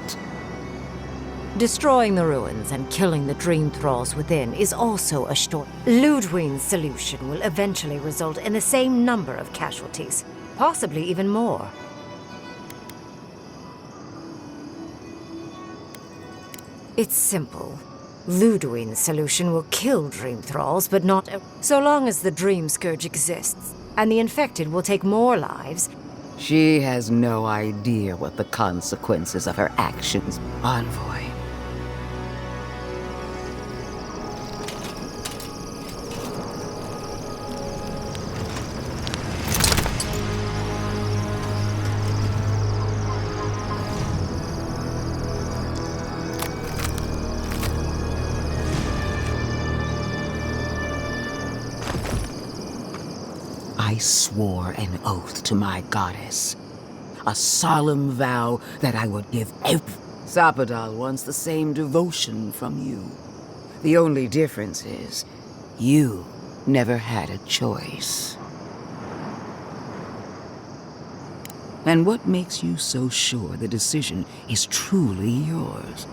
Destroying the ruins and killing the dream thralls within is also a short. Ludwig's solution will eventually result in the same number of casualties, possibly even more. It's simple. Ludwig's solution will kill dream thralls, but not so long as the dream scourge exists, and the infected will take more lives. She has no idea what the consequences of her actions. Envoy. I swore an oath to my goddess. A solemn vow that I would give every... Sapadal wants the same devotion from you. The only difference is, you never had a choice. And what makes you so sure the decision is truly yours?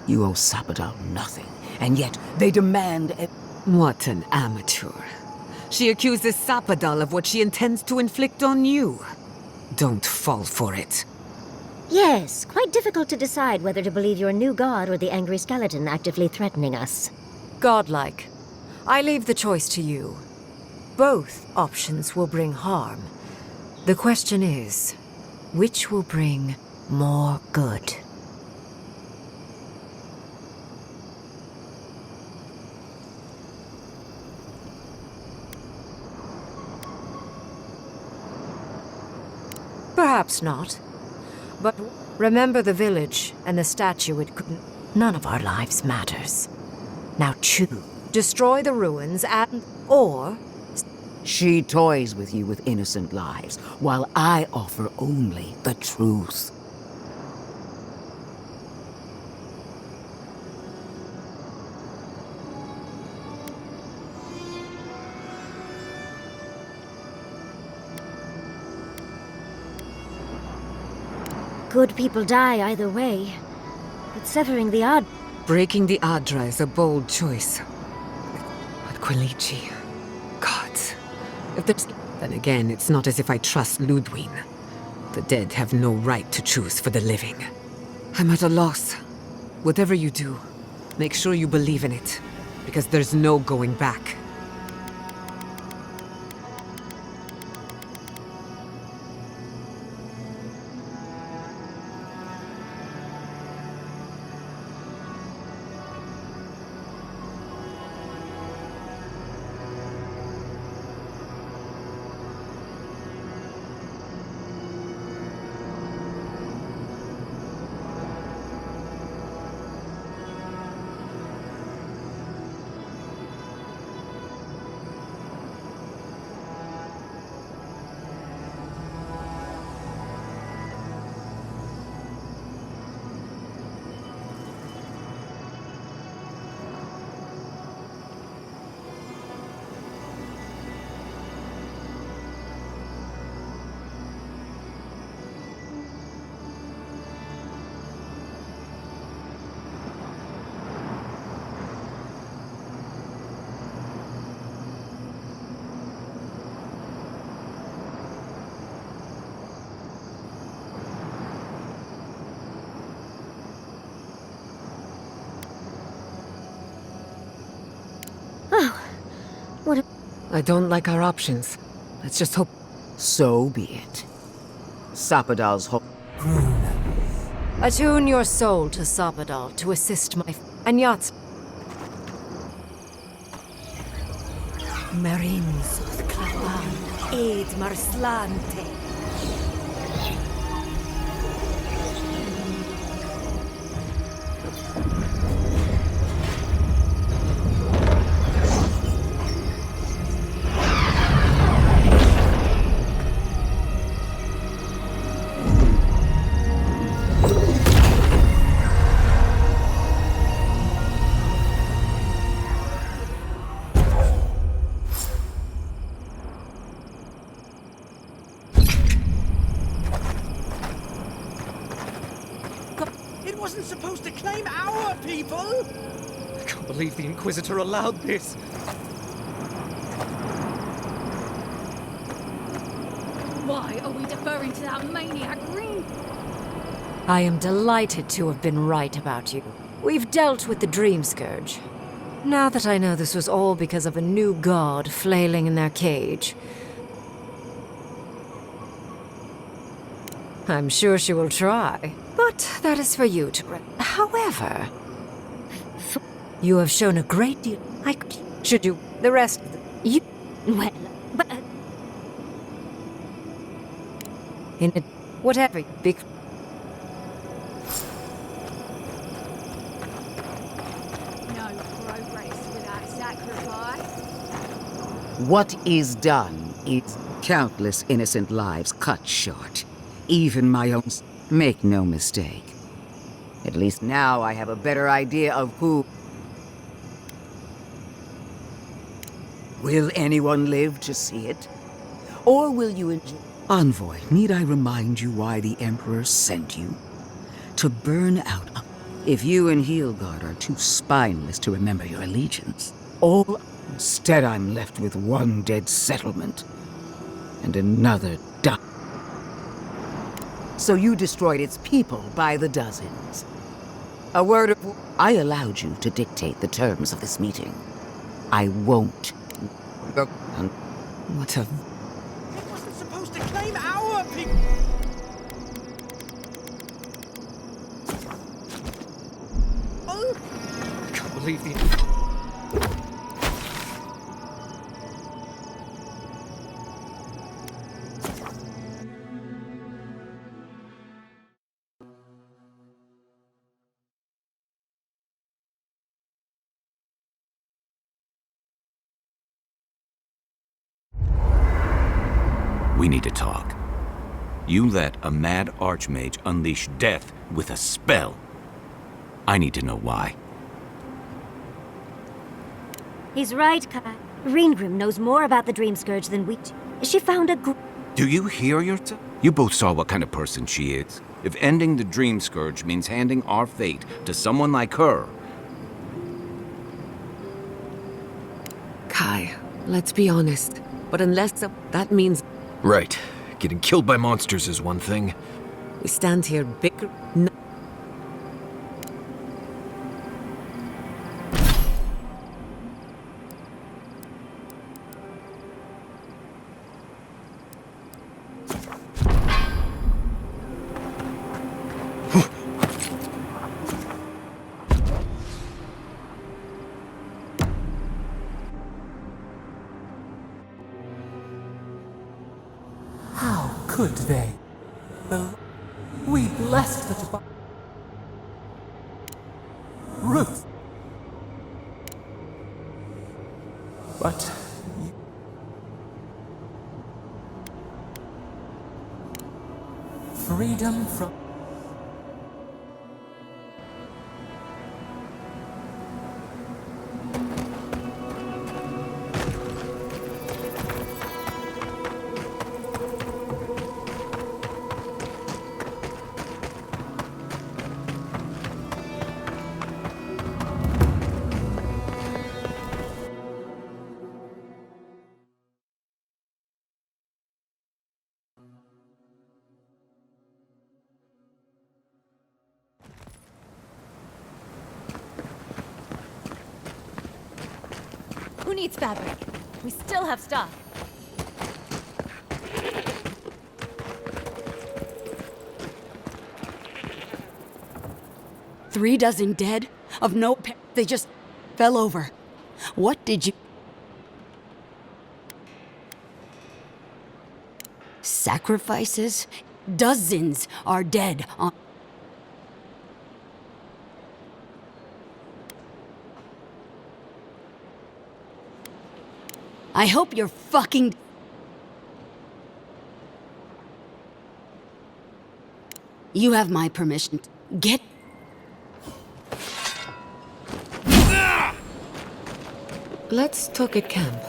You owe Sapadal nothing, and yet they demand... What an amateur. She accuses Sapadal of what she intends to inflict on you. Don't fall for it. Yes, quite difficult to decide whether to believe your new god or the angry skeleton actively threatening us. Godlike. I leave the choice to you. Both options will bring harm. The question is, which will bring more good? Perhaps not. But remember the village and the statue it couldn't... None of our lives matters. Now choose. Destroy the ruins and... or... She toys with you with innocent lives, while I offer only the truth. Good people die either way, but severing the odd... Breaking the Adra is a bold choice. But Quilici... Gods... If there's... Then again, it's not as if I trust Ludwig. The dead have no right to choose for the living. I'm at a loss. Whatever you do, make sure you believe in it, because there's no going back. I don't like our options. Let's just hope... So be it. Sapadal's hope... Attune your soul to Sapadal to assist my... And Yats... Marins of Clavan, aid Marslante. supposed to claim our people? I can't believe the Inquisitor allowed this. Why are we deferring to that maniac Green? I am delighted to have been right about you. We've dealt with the Dream Scourge. Now that I know this was all because of a new god flailing in their cage, I'm sure she will try. But that is for you to... However, you have shown a great deal. Should you... The rest of the... You... Well, but... In it... Whatever, big... No progress without sacrifice. What is done is countless innocent lives cut short. Even my own... Make no mistake. At least now I have a better idea of who... Will anyone live to see it? Or will you enjoy... Envoy, need I remind you why the Emperor sent you? To burn out... If you and Heelguard are too spineless to remember your allegiance, instead I'm left with one dead settlement and another die. So you destroyed its people by the dozens. A word of... I allowed you to dictate the terms of this meeting. I won't. What a... It wasn't supposed to claim our people. Oh! I can't believe the... We need to talk. You let a mad archmage unleash death with a spell. I need to know why. He's right, Kai. Reengrim knows more about the Dream Scourge than we do. She found a Do you hear yourself? You both saw what kind of person she is. If ending the Dream Scourge means handing our fate to someone like her... Kai, let's be honest. But unless that means... Right. Getting killed by monsters is one thing. We stand here bicker... How could they? We blessed the Ruth. But freedom from... Who needs fabric? We still have stuff. Three dozen dead? Of no they just fell over. What did you... Sacrifices? Dozens are dead on... I hope you're fucking... You have my permission. Get... Let's talk at camp.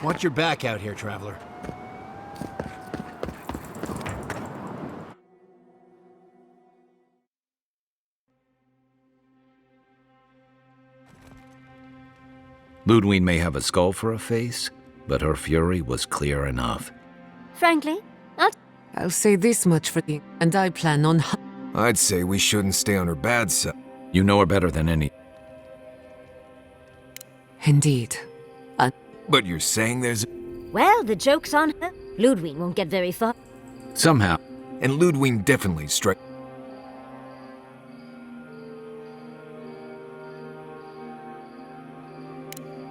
Watch your back out here, traveler. Ludwig may have a skull for a face, but her fury was clear enough. Frankly, I'll say this much for you, and I plan on... I'd say we shouldn't stay on her bad side. You know her better than any. Indeed. But you're saying there's... Well, the joke's on her. Ludwig won't get very far. Somehow. And Ludwig definitely struck...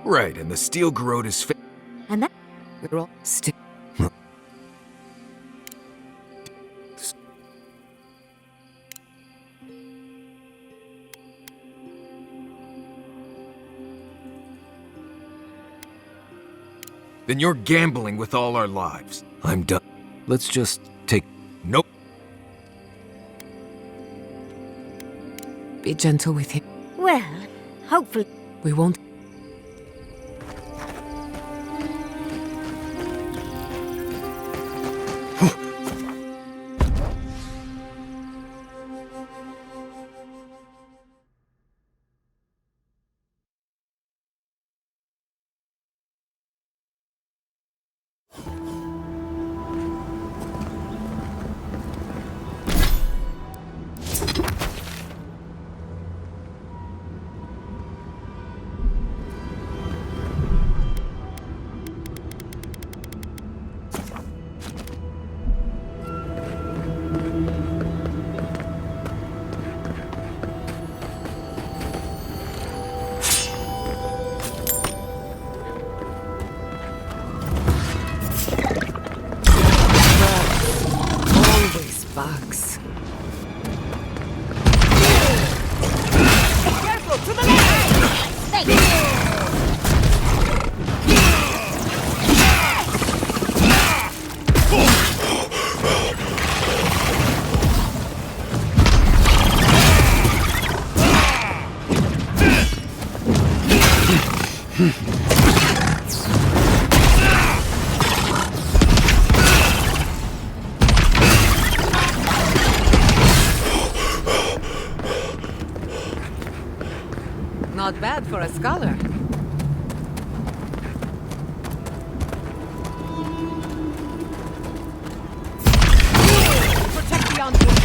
Right, and the steel garrote is And that... We're all still... Then you're gambling with all our lives. I'm done. Let's just take... Nope. Be gentle with him. Well, hopefully... We won't... Always bugs. Careful, to the left! Thanks. Not bad for a scholar. Protect the envoy.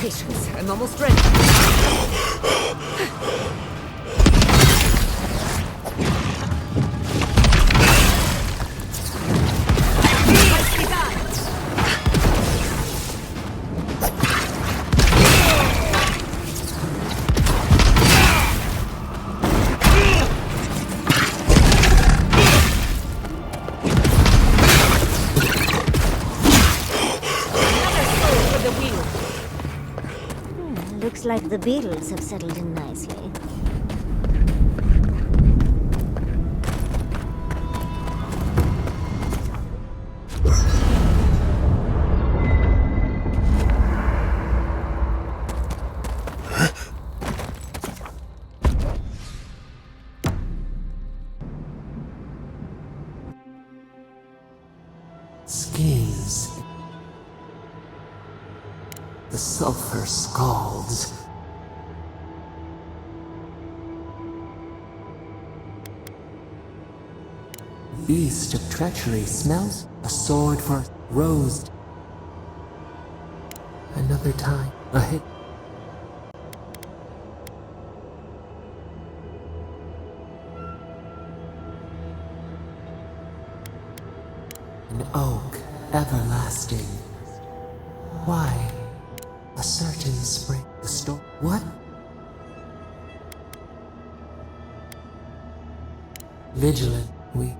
Patience, I'm almost ready. Looks like the beetles have settled in nicely. Schemes. The sulfur scalds. Beast of treachery smells. A sword for rose. Another time. A hit. An oak everlasting. Why? A certain spring. The storm. What? Vigilant. We.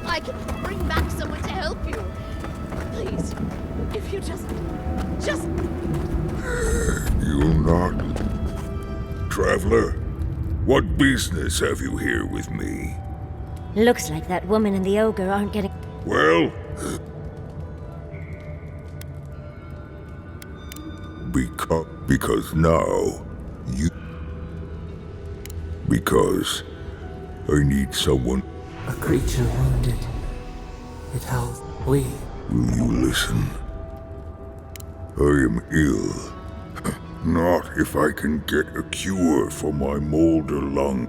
I can bring back someone to help you. Please, if you just... You not. Traveler, what business have you here with me? Looks like that woman and the ogre aren't getting... Well... Because now, you... Because I need someone... A creature wounded. It held. We... Will you listen? I am ill. Not if I can get a cure for my molder lung.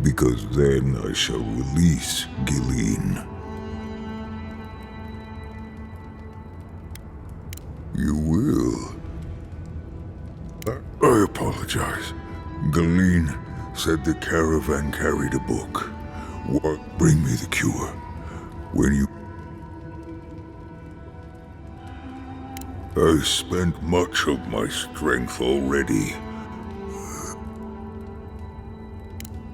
Because then I shall release Gilleen. You will. I apologize. Gilleen said the caravan carried a book. What? Bring me the cure. When you... I spent much of my strength already.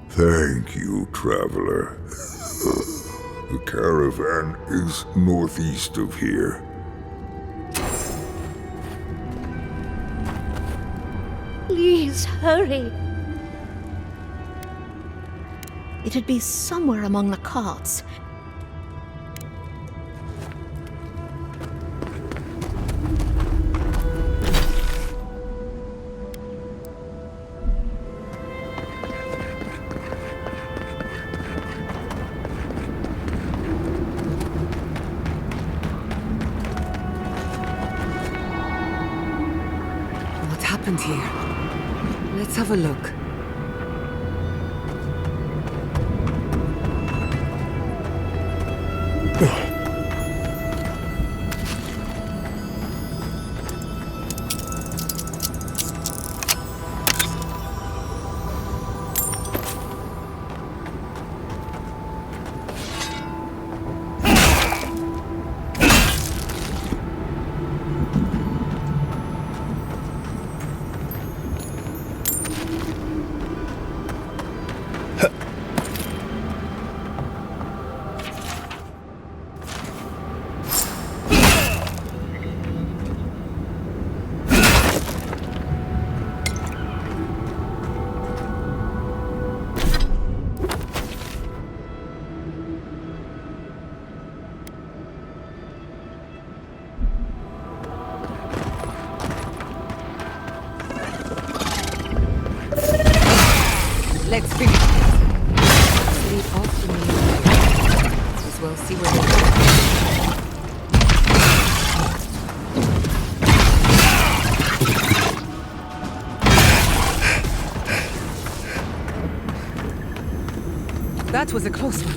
Thank you, traveler. The caravan is northeast of here. Please, hurry. It'd be somewhere among the carts. What happened here? Let's have a look. Let's finish this. Lead off the main. As well see where they go. That was a close one.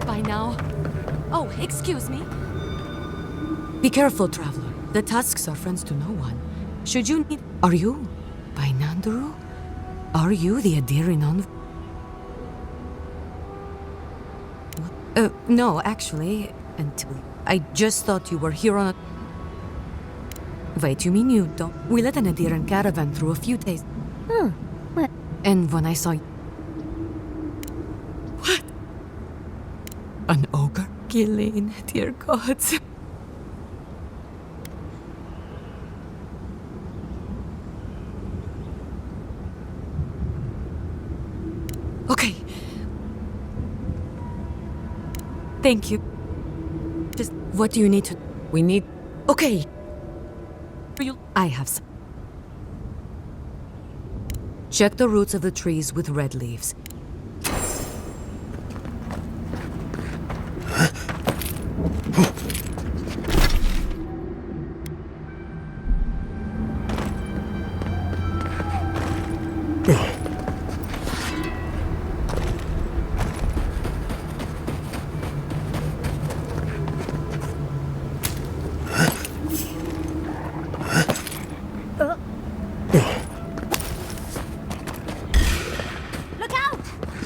By now. Oh, excuse me. Be careful, traveler. The tusks are friends to no one. Should you need... Are you by Nanduru? Are you the Adirinon? No, actually, until... I just thought you were here on a... Wait, you mean you don't... We let an Adiran caravan through a few days. What? And when I saw you... What? An ogre? Gillian, dear gods. Okay. Thank you. Just what do you need to... We need... Okay. I have some. Check the roots of the trees with red leaves. Look out!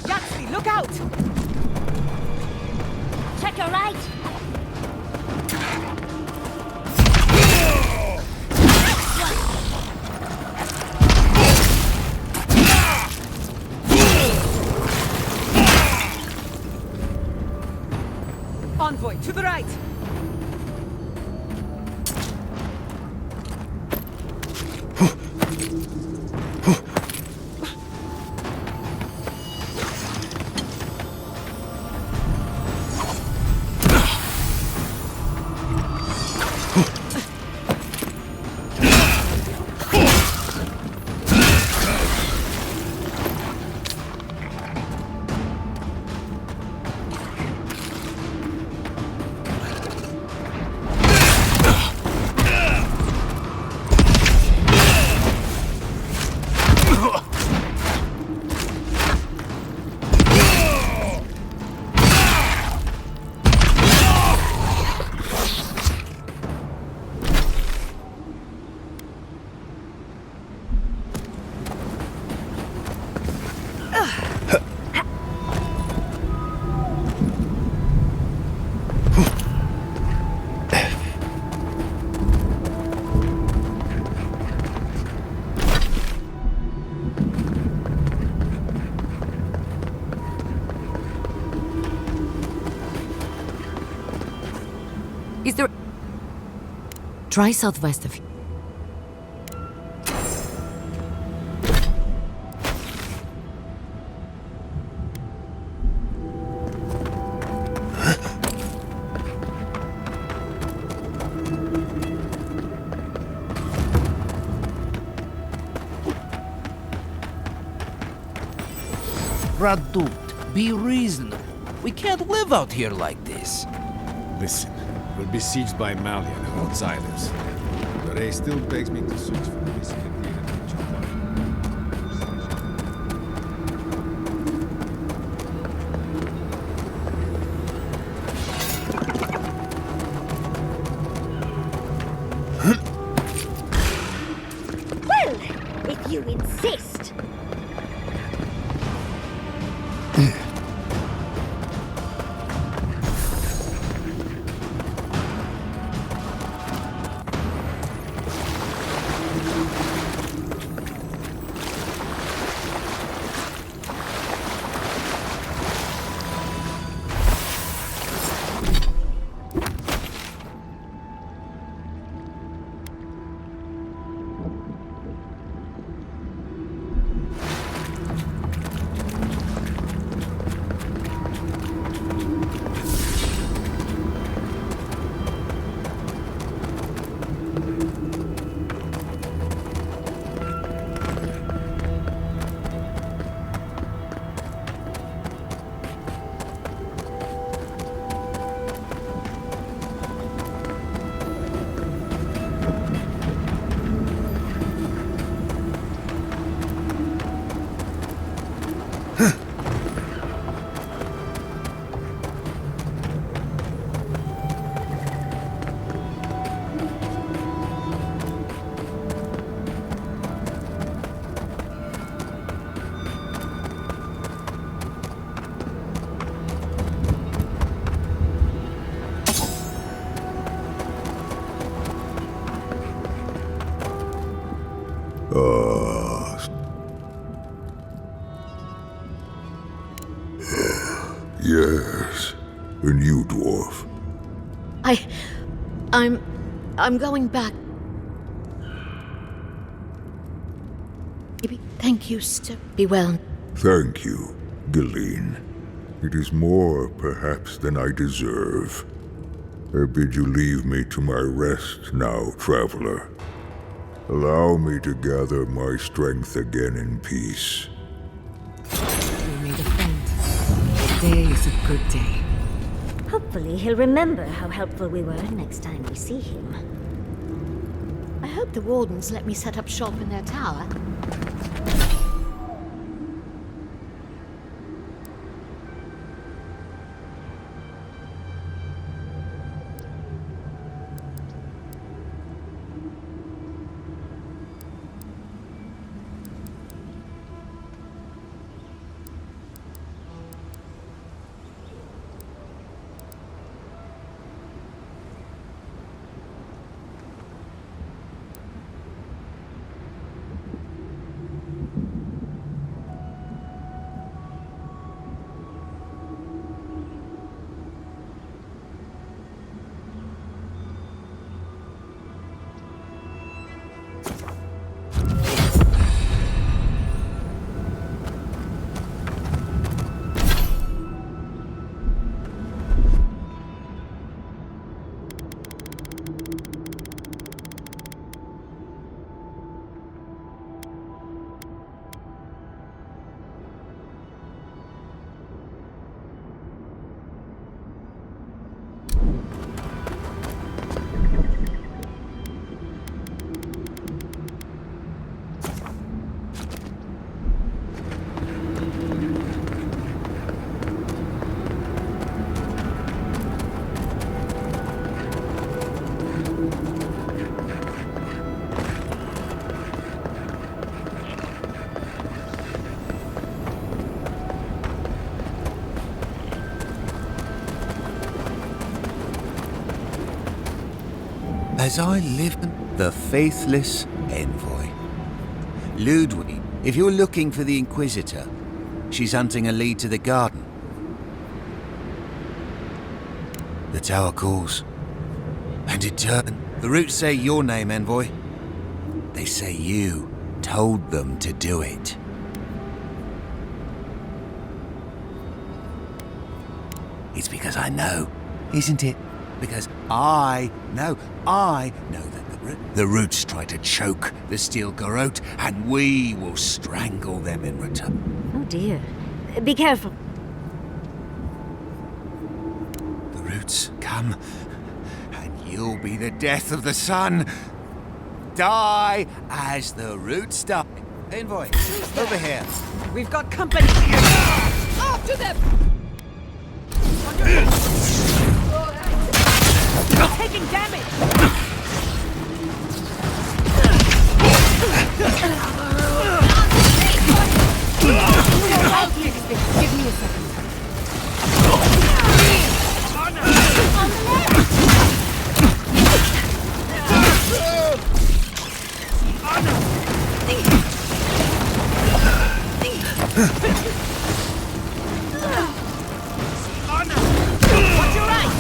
Yaxley, look out! Check your right! Envoy, to the right! Is there... Try southwest of here. Radut, be reasonable. We can't live out here like this. Listen, we're besieged by Malian and outsiders. The Ray still begs me to search for the missing Adira and Chopar. Well, if you insist. Yes. A new dwarf. I'm going back. Thank you, sir. Be well. Thank you, Galeen. It is more, perhaps, than I deserve. I bid you leave me to my rest now, traveler. Allow me to gather my strength again in peace. We made a friend. Today is a good day. Hopefully he'll remember how helpful we were next time we see him. I hope the wardens let me set up shop in their tower. As I live, the faithless envoy. Ludwig, if you're looking for the Inquisitor, she's hunting a lead to the garden. The tower calls. And in turn, the roots say your name, envoy. They say you told them to do it. It's because I know, isn't it? Because I know that the roots try to choke the steel garrote, and we will strangle them in return. Oh dear. Be careful. The roots come, and you'll be the death of the sun. Die as the roots die. Envoy, over here. We've got company. After them! On your You're taking damage! I'll fix this. Give me a second. What's your right?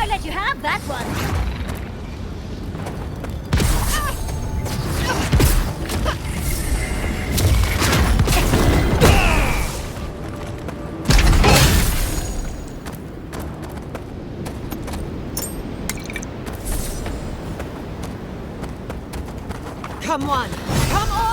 I let you have that one. Come on! Come on!